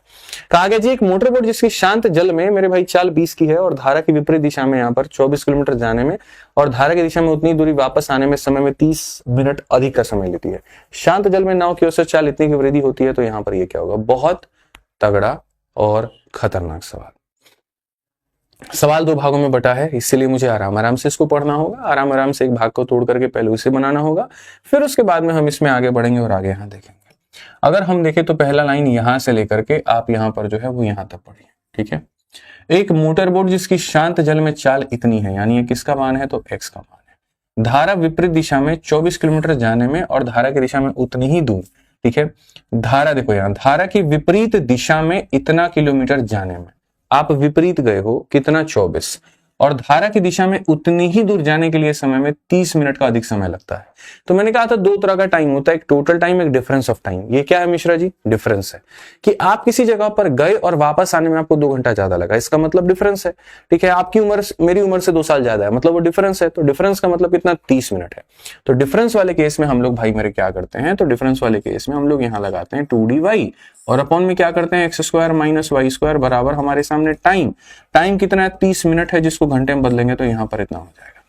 कहा गया जी, एक मोटर बोट जिसकी शांत जल में मेरे भाई चाल 20 की है और धारा की विपरीत दिशा में यहाँ पर 24 किलोमीटर जाने में और धारा की दिशा में उतनी दूरी वापस आने में समय में 30 मिनट अधिक का समय लेती है। शांत जल में नाव की औसत चाल इतनी की वृद्धि होती है, तो यहाँ पर ये क्या होगा। बहुत तगड़ा और खतरनाक सवाल। सवाल 2 भागों में बटा है, इसलिए मुझे आराम आराम से इसको पढ़ना होगा। आराम आराम से एक भाग को तोड़ करके पहले उसे बनाना होगा, फिर उसके बाद में हम इसमें आगे बढ़ेंगे और आगे यहाँ देखेंगे। अगर हम देखें तो पहला लाइन यहां से लेकर के आप यहां पर जो है वो यहां तक पढ़िए। ठीक है, एक मोटर बोट जिसकी शांत जल में चाल इतनी है, यानी ये किसका मान है, तो x का मान है। धारा विपरीत दिशा में 24 किलोमीटर जाने में और धारा की दिशा में उतनी ही दूर। ठीक है, धारा देखो यहां, धारा की विपरीत दिशा में इतना किलोमीटर जाने में, आप विपरीत गए हो कितना, 24, और धारा की दिशा में उतनी ही दूर जाने के लिए समय में 30 मिनट का अधिक समय लगता है। तो मैंने कहा था 2 तरह का टाइम होता है, एक टोटल टाइम, एक डिफरेंस ऑफ टाइम। ये क्या है मिश्रा जी, डिफरेंस है कि आप किसी जगह पर गए और वापस आने में आपको 2 घंटा ज्यादा लगा, इसका मतलब डिफरेंस है। ठीक है, आपकी उम्र मेरी उम्र से 2 साल ज्यादा है, मतलब वो डिफरेंस है। तो डिफरेंस का मतलब कितना, 30 मिनट है। तो डिफरेंस वाले केस में हम लोग भाई मेरे क्या करते हैं, तो डिफरेंस वाले केस में हम लोग यहाँ लगाते हैं 2dy और अपॉन में क्या करते हैं, x² माइनस y² बराबर हमारे सामने टाइम। टाइम कितना है, 30 मिनट है, जिसको घंटे में बदलेंगे तो यहां पर इतना हो जाएगा।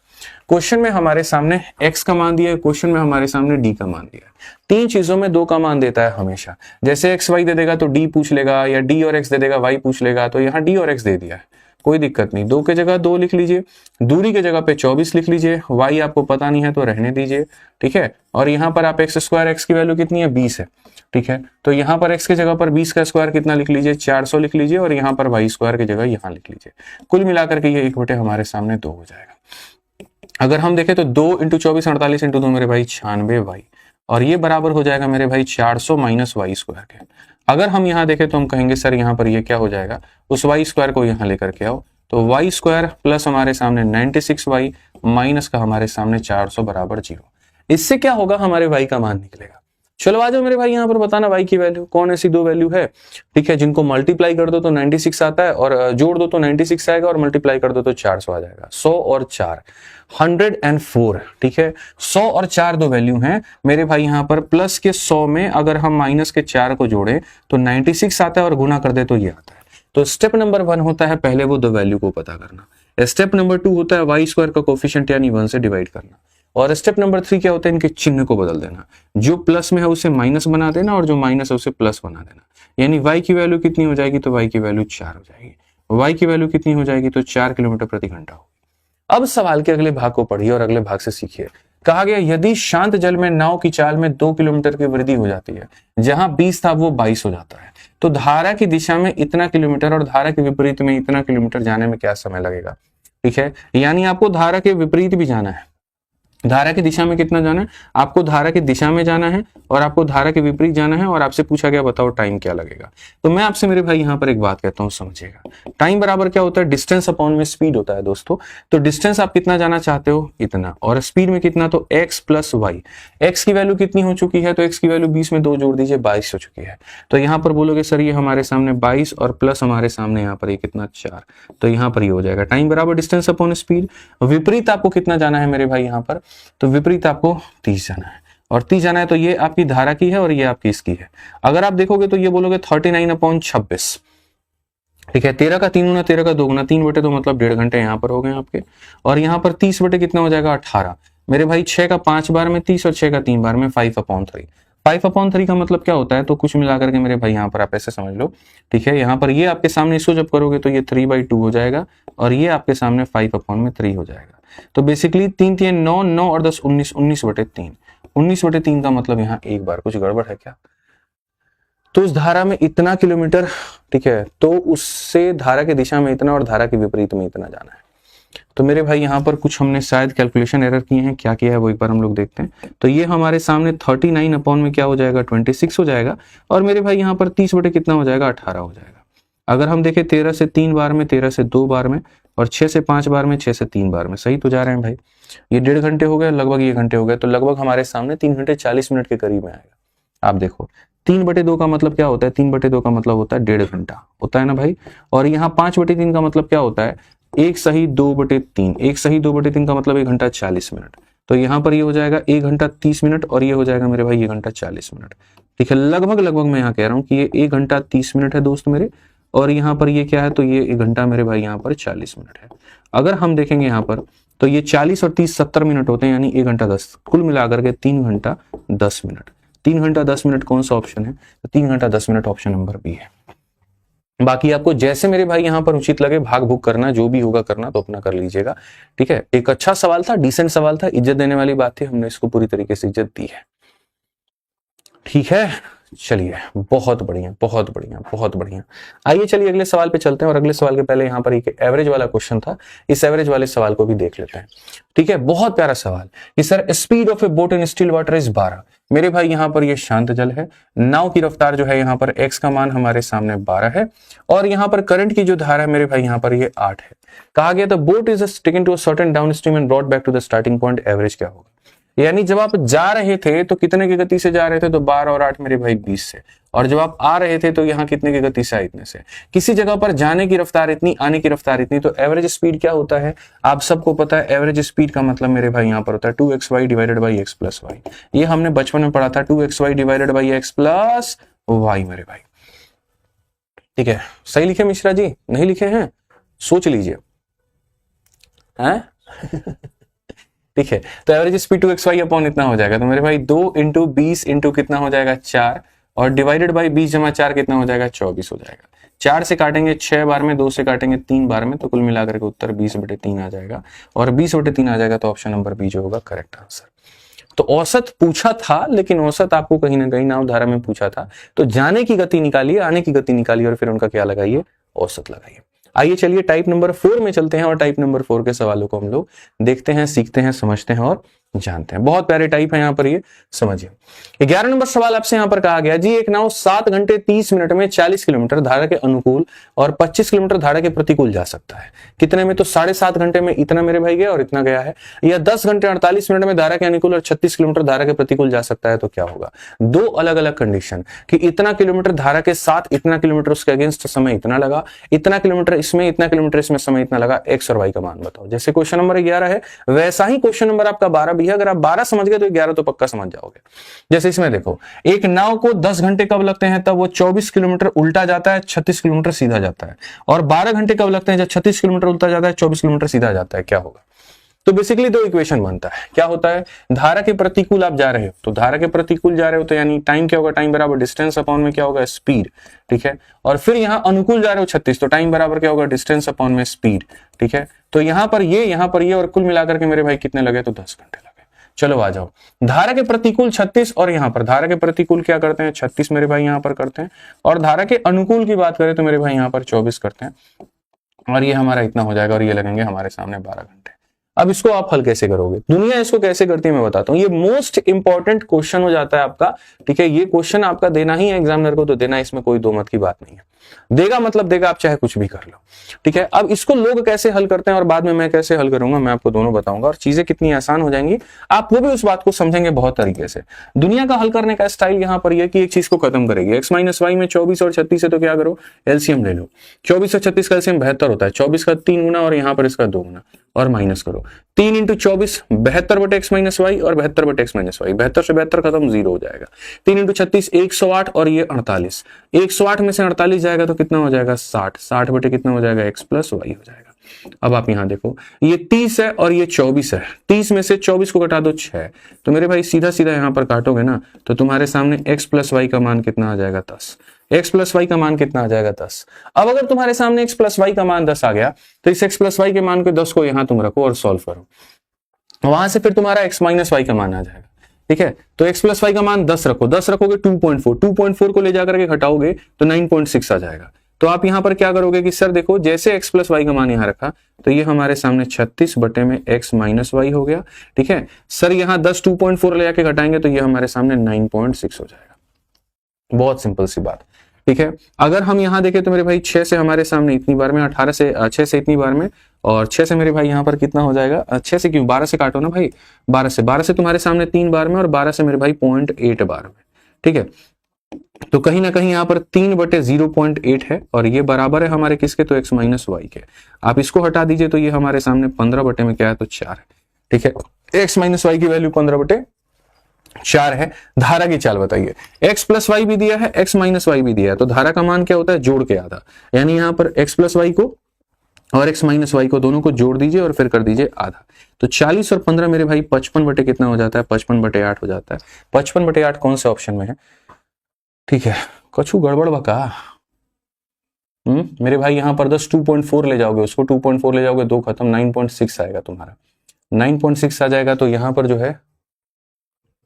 क्वेश्चन में हमारे सामने x का मान दिया है, क्वेश्चन में हमारे सामने d का मान दिया है। 3 चीजों में 2 का मान देता है हमेशा। जैसे x y दे देगा तो d पूछ लेगा, या d और x दे देगा y पूछ लेगा, तो यहाँ d और x दे दिया है, कोई दिक्कत नहीं। 2 के जगह 2 लिख लीजिए, दूरी के जगह पे 24 लिख लीजिए, y आपको पता नहीं है तो रहने दीजिए। ठीक है, और यहाँ पर आप x² x की वैल्यू कितनी है, 20 है। ठीक है, तो यहाँ पर x की जगह पर 20 का स्क्वायर कितना लिख लीजिए, 400 लिख लीजिए, और यहाँ पर y² की जगह यहाँ लिख लीजिए। कुल मिलाकर के ये 1 बटे हमारे सामने 2 हो जाएगा। अगर हम देखें तो 2 × 24 48 × 2 मेरे भाई 96 y, और ये बराबर हो जाएगा मेरे भाई 400 माइनस y² के। अगर हम यहाँ देखें तो हम कहेंगे सर यहाँ पर ये क्या हो जाएगा, उस y² को यहाँ लेकर के आओ, तो y² प्लस हमारे सामने 96y माइनस का हमारे सामने 400 बराबर 0। इससे क्या होगा, हमारे y का मान निकलेगा। चलो आ जाओ मेरे भाई यहाँ पर बताना y की वैल्यू। कौन ऐसी 2 वैल्यू है, ठीक है, जिनको मल्टीप्लाई कर दो तो 96 आता है, और जोड़ दो तो 96 आएगा, और मल्टीप्लाई कर दो तो 400 आ जाएगा। 100 और 4 104। ठीक है, 100 और 4 2 वैल्यू हैं मेरे भाई। यहाँ पर प्लस के 100 में अगर हम माइनस के 4 को जोड़े तो 96 आता है, और गुना कर दे तो ये आता है। तो स्टेप नंबर 1 होता है पहले वो 2 वैल्यू को पता करना। स्टेप नंबर 2 होता है y² का कोफिशिएंट यानी 1 से डिवाइड करना। और स्टेप नंबर 3 क्या होता है, इनके चिन्ह को बदल देना। जो प्लस में है उसे माइनस बना देना, और जो माइनस है उसे प्लस बना देना। यानी y की वैल्यू कितनी हो जाएगी, तो y की वैल्यू 4 हो जाएगी। y की वैल्यू कितनी हो जाएगी, तो 4 किलोमीटर प्रति घंटा होगी। अब सवाल के अगले भाग को पढ़िए और अगले भाग से सीखिए। कहा गया, यदि शांत जल में नाव की चाल में 2 किलोमीटर की वृद्धि हो जाती है, जहां 20 था वो 22 हो जाता है, तो धारा की दिशा में इतना किलोमीटर और धारा के विपरीत में इतना किलोमीटर जाने में क्या समय लगेगा। ठीक है, यानी आपको धारा के विपरीत भी जाना है। धारा की दिशा में कितना जाना है, आपको धारा की दिशा में जाना है और आपको धारा के विपरीत जाना है, और आपसे पूछा गया बताओ टाइम क्या लगेगा। तो मैं आपसे मेरे भाई यहाँ पर एक बात कहता हूँ, समझिएगा। टाइम बराबर क्या होता है, डिस्टेंस अपॉन में स्पीड होता है दोस्तों। तो डिस्टेंस आप कितना जाना चाहते हो, इतना, और स्पीड में कितना, तो x प्लस वाई। एक्स की वैल्यू कितनी हो चुकी है, तो x की वैल्यू 20 में 2 जोड़ दीजिए, 22 हो चुकी है। तो यहाँ पर बोलोगे सर ये हमारे सामने 22 और प्लस हमारे सामने यहाँ पर ये कितना, 4, तो यहाँ पर ये हो जाएगा टाइम बराबर डिस्टेंस अपॉन स्पीड। विपरीत आपको कितना जाना है मेरे भाई यहाँ पर, तो विपरीत आपको 30 जाना है। और 30 जाना है तो ये आपकी धारा की है और ये आपकी इसकी है। अगर आप देखोगे तो ये बोलोगे 39/26, ठीक है। 13 का 3 गुना 13 का 2 गुना 3 बटे तो मतलब 1.5 घंटे यहाँ पर हो गए आपके। और यहाँ पर 30 बटे कितना हो जाएगा 18। मेरे भाई 6 का 5 बार में 30 और 6 का 3 बार में 5/3। 5/3 का मतलब क्या होता है, तो कुछ मिलाकर के मेरे भाई यहाँ पर आप ऐसे समझ लो, ठीक है। यहाँ पर ये आपके सामने इसको जब करोगे तो ये 3/2 हो जाएगा और ये आपके सामने 5/3 हो जाएगा। तो बेसिकली 3 3 9 9 और 10 19 19/3। 19/3 का मतलब यहाँ एक बार, कुछ गड़बड़ है क्या? तो उस धारा में इतना किलोमीटर, ठीक है, तो उससे धारा की दिशा में इतना और धारा के विपरीत में इतना जाना है। तो मेरे भाई यहाँ पर कुछ हमने शायद कैलकुलेशन एरर किए हैं, क्या किया है वो एक बार हम लोग देखते हैं। तो ये हमारे सामने 39 अपॉन में क्या हो जाएगा 26 हो जाएगा और मेरे भाई यहाँ पर 30 बटे कितना हो जाएगा 18 हो जाएगा। अगर हम देखें 13 से 3 बार में, 13 से 2 बार में और 6 से 5 बार में, 6 से 3 बार में, सही तो जा रहे हैं भाई। ये 1.5 घंटे हो गए, लगभग ये घंटे हो गए, तो लगभग हमारे सामने 3 घंटे 40 मिनट के करीब में आएगा। आप देखो 3/2 का मतलब क्या होता है, 3/2 का मतलब होता है 1.5 घंटा होता है ना भाई। और यहाँ 5/3 का मतलब क्या होता है, 1 सही 2/3, 1 सही 2/3 का मतलब 1 घंटा 40 मिनट। तो यहाँ पर ये हो जाएगा 1 घंटा 30 मिनट और ये हो जाएगा मेरे भाई 1 घंटा 40 मिनट, ठीक है। लगभग मैं यहाँ कह रहा हूँ कि ये 1 घंटा 30 मिनट है दोस्त मेरे, और यहाँ पर ये क्या है, तो ये 1 घंटा मेरे भाई यहाँ पर 40 मिनट है। अगर हम देखेंगे यहाँ पर तो ये 40 और 30 70 मिनट होते हैं, यानी 1 घंटा 10, कुल मिलाकर के 3 घंटा 10 मिनट। 3 घंटा 10 मिनट कौन सा ऑप्शन है, तो 3 घंटा 10 मिनट ऑप्शन नंबर बी है। बाकी आपको जैसे मेरे भाई यहाँ पर उचित लगे भाग भूग करना, जो भी होगा करना तो अपना कर लीजिएगा, ठीक है। एक अच्छा सवाल था, डिसेंट सवाल था, इज्जत देने वाली बात थी, हमने इसको पूरी तरीके से इज्जत दी है, ठीक है। चलिए बहुत बढ़िया बहुत बढ़िया बहुत बढ़िया। आइए चलिए अगले सवाल पे चलते हैं, और अगले सवाल के पहले यहाँ पर एक एवरेज वाला क्वेश्चन था, इस एवरेज वाले सवाल को भी देख लेते हैं, ठीक है। बहुत प्यारा सवाल कि sir speed of a boat in still water is 12। मेरे भाई यहाँ पर ये शांत जल है, नाव की रफ्तार जो है यहाँ पर x का मान हमारे सामने 12 है और यहाँ पर करंट की जो धारा है मेरे भाई यहाँ पर ये 8 है। कहा गया the boat is taken to a certain down stream and brought back to the starting point, average क्या होगा। यानी जब आप जा रहे थे तो कितने की गति से जा रहे थे, तो 12 और 8 मेरे भाई 20 से, और जब आप आ रहे थे तो यहाँ कितने की गति से आए, इतने से। किसी जगह पर जाने की रफ्तार इतनी, आने की रफ्तार इतनी, तो एवरेज स्पीड क्या होता है आप सबको पता है। एवरेज स्पीड का मतलब मेरे भाई यहाँ पर होता है 2xy divided by x plus y. ये हमने बचपन में पढ़ा था, 2xy divided by x plus y मेरे भाई, ठीक है। सही लिखे मिश्रा जी, नहीं लिखे हैं सोच लीजिए, हैं ठीक है। तो एवरेज स्पीड 2xy अपॉन इतना हो जाएगा, तो मेरे भाई 2 इंटू 20 इंटू कितना हो जाएगा 4, और डिवाइडेड बाई 20 जमा 4 कितना हो जाएगा 24 हो जाएगा। 4 से काटेंगे 6 बार में, 2 से काटेंगे 3 बार में, तो कुल मिलाकर के उत्तर 20/3 आ जाएगा, और 20/3 आ जाएगा तो ऑप्शन नंबर बी जो होगा करेक्ट आंसर। तो औसत पूछा था, लेकिन औसत आपको कहीं ना कहीं नाव धारा में पूछा था, तो जाने की गति निकालिए, आने की गति निकालिए और फिर उनका क्या लगाइए, औसत लगाइए। आइए चलिए टाइप नंबर 4 में चलते हैं, और टाइप नंबर 4 के सवालों को हम लोग देखते हैं, सीखते हैं, समझते हैं और जानते हैं। बहुत प्यारे टाइप है यहाँ पर, ये समझिए। 11 नंबर सवाल आपसे यहाँ पर कहा गया जी, एक नाव 7 घंटे 30 मिनट में 40 किलोमीटर धारा के अनुकूल और 25 किलोमीटर धारा के प्रतिकूल जा सकता है। कितने में, तो 7.5 घंटे में इतना मेरे भाई गया और इतना गया है। या 10 घंटे 48 मिनट में धारा के अनुकूल और 36 किलोमीटर धारा के प्रतिकूल जा सकता है, तो क्या होगा। दो अलग अलग कंडीशन कि इतना किलोमीटर धारा के साथ, इतना किलोमीटर उसके अगेंस्ट समय इतना लगा, इतना किलोमीटर इसमें, इतना किलोमीटर इसमें समय इतना लगा, एक्स और वाई का मान बताओ। जैसे क्वेश्चन नंबर 11 है वैसा ही क्वेश्चन नंबर आपका 12 भी है। अगर आप 12 समझ गए तो 11 तो पक्का समझ जाओगे। जैसे इसमें देखो, एक नाव को 10 घंटे कब लगते हैं, तब वो 24 किलोमीटर उल्टा जाता है, 36 किलोमीटर सीधा जाता है। और 12 घंटे कब लगते हैं, जब 36 किलोमीटर उल्टा जाता है, 24 किलोमीटर सीधा जाता है। क्या होगा, तो बेसिकली दो इक्वेशन बनता है। क्या होता है, धारा के प्रतिकूल आप जा रहे हो, तो धारा के प्रतिकूल जा रहे हो तो यानी टाइम क्या होगा, टाइम बराबर डिस्टेंस अपॉन में क्या होगा, स्पीड, ठीक है। और फिर यहां अनुकूल जा रहे हो 36, तो टाइम बराबर क्या होगा, डिस्टेंस अपॉन में स्पीड, ठीक है। तो यहां पर ये और कुल मिलाकर के मेरे भाई कितने लगे, तो 10 घंटे लगे। चलो आ जाओ, धारा के प्रतिकूल 36 और यहां पर धारा के प्रतिकूल क्या करते हैं, 36 मेरे भाई यहां पर करते हैं, और धारा के अनुकूल की बात करें तो मेरे भाई यहां पर 24 करते हैं, और ये हमारा इतना हो जाएगा, और ये लगेंगे हमारे सामने 12 घंटे। अब इसको आप हल कैसे करोगे, दुनिया इसको कैसे करती है मैं बताता हूं। ये मोस्ट इंपॉर्टेंट क्वेश्चन हो जाता है आपका, ठीक है। ये क्वेश्चन आपका देना ही है एग्जामिनर को, तो देना, इसमें कोई दो मत की बात नहीं है। देगा मतलब देगा, आप चाहे कुछ भी कर लो, ठीक है। अब इसको लोग कैसे हल करते हैं और बाद में मैं कैसे हल करूंगा, मैं आपको दोनों बताऊंगा, और चीजें कितनी आसान हो जाएंगी, आप वो भी उस बात को समझेंगे बहुत तरीके से। दुनिया का हल करने का स्टाइल यहाँ पर यह कि एक चीज को खत्म करेगी, एक्स माइनस वाई में 24 और 36 है, तो क्या करो, एलसीएम ले लो। 24 और 36 का एलसीएम 72 होता है, 24 का 3 गुना और यहाँ पर इसका 2 गुना, और माइनस करो। 3 इंटू 24 72/x-y और 72/x-y, 72 से 72 खत्म, 0 हो जाएगा। 3 इंटू 36 108 और ये 48, 108 में से 48 जाएगा तो कितना हो जाएगा 60, 60 बटे कितना हो जाएगा x प्लस वाई हो जाएगा। अब आप यहां देखो ये 30 है और ये 24 है, 30 में से 24 को घटा दो 6, तो मेरे भाई सीधा सीधा यहां पर काटोगे ना तो तुम्हारे सामने x प्लस वाई का मान कितना आ जाएगा 10, x प्लस वाई का मान कितना आ जाएगा 10। अब अगर तुम्हारे सामने x प्लस वाई का मान 10 आ गया तो इस x प्लस वाई के मान को 10 को यहां तुम रखो और सॉल्व करो, वहां से फिर तुम्हारा x माइनस वाई का मान आ जाएगा। ठीक है, तो x प्लस वाई का मान 10 रखो, 10 रखोगे 2.4 को ले जाकर के घटाओगे तो 9.6 आ जाएगा। तो आप यहां पर क्या करोगे कि सर देखो जैसे x प्लस वाई का मान यहां रखा तो ये हमारे सामने 36 बटे में x माइनस वाई हो गया। ठीक है सर, यहां 10 2.4 ले जाके घटाएंगे तो ये हमारे सामने 9.6 हो जाएगा। बहुत सिंपल सी बात। ठीक है, अगर हम यहां देखें तो मेरे भाई 6 से हमारे सामने इतनी बार में, 18 से 6 से इतनी बार में, और 6 से मेरे भाई यहां पर कितना हो जाएगा, 6 से क्यों 12 से काटो ना भाई, 12 से तुम्हारे सामने 3 बार में और 12 से मेरे भाई 0.8 बार में। ठीक है, तो कहीं ना कहीं यहां पर 3 बटे 0.8 है और ये बराबर है हमारे किसके, तो x माइनस वाई के। आप इसको हटा दीजिए तो ये हमारे सामने 15 बटे में क्या है, तो 4 है। ठीक है, x माइनस वाई की वैल्यू 15 बटे 4 है। धारा की चाल बताइए, x प्लस वाई भी दिया है, x माइनस वाई भी दिया है, तो धारा का मान क्या होता है, जोड़ के आधा, यानी यहां पर x प्लस वाई को और x माइनस वाई को दोनों को जोड़ दीजिए और फिर कर दीजिए आधा। तो 40 और 15 मेरे भाई 55 बटे कितना हो जाता है, 55 बटे 8 हो जाता है। 55 बटे 8 कौन से ऑप्शन में है? ठीक है, कछु गड़बड़ बका मेरे भाई, यहां पर 10 2.4 ले जाओगे, उसको 2.4 ले जाओगे, 2 खत्म, 9.6 आएगा तुम्हारा, 9.6 आ जाएगा। तो यहां पर जो है,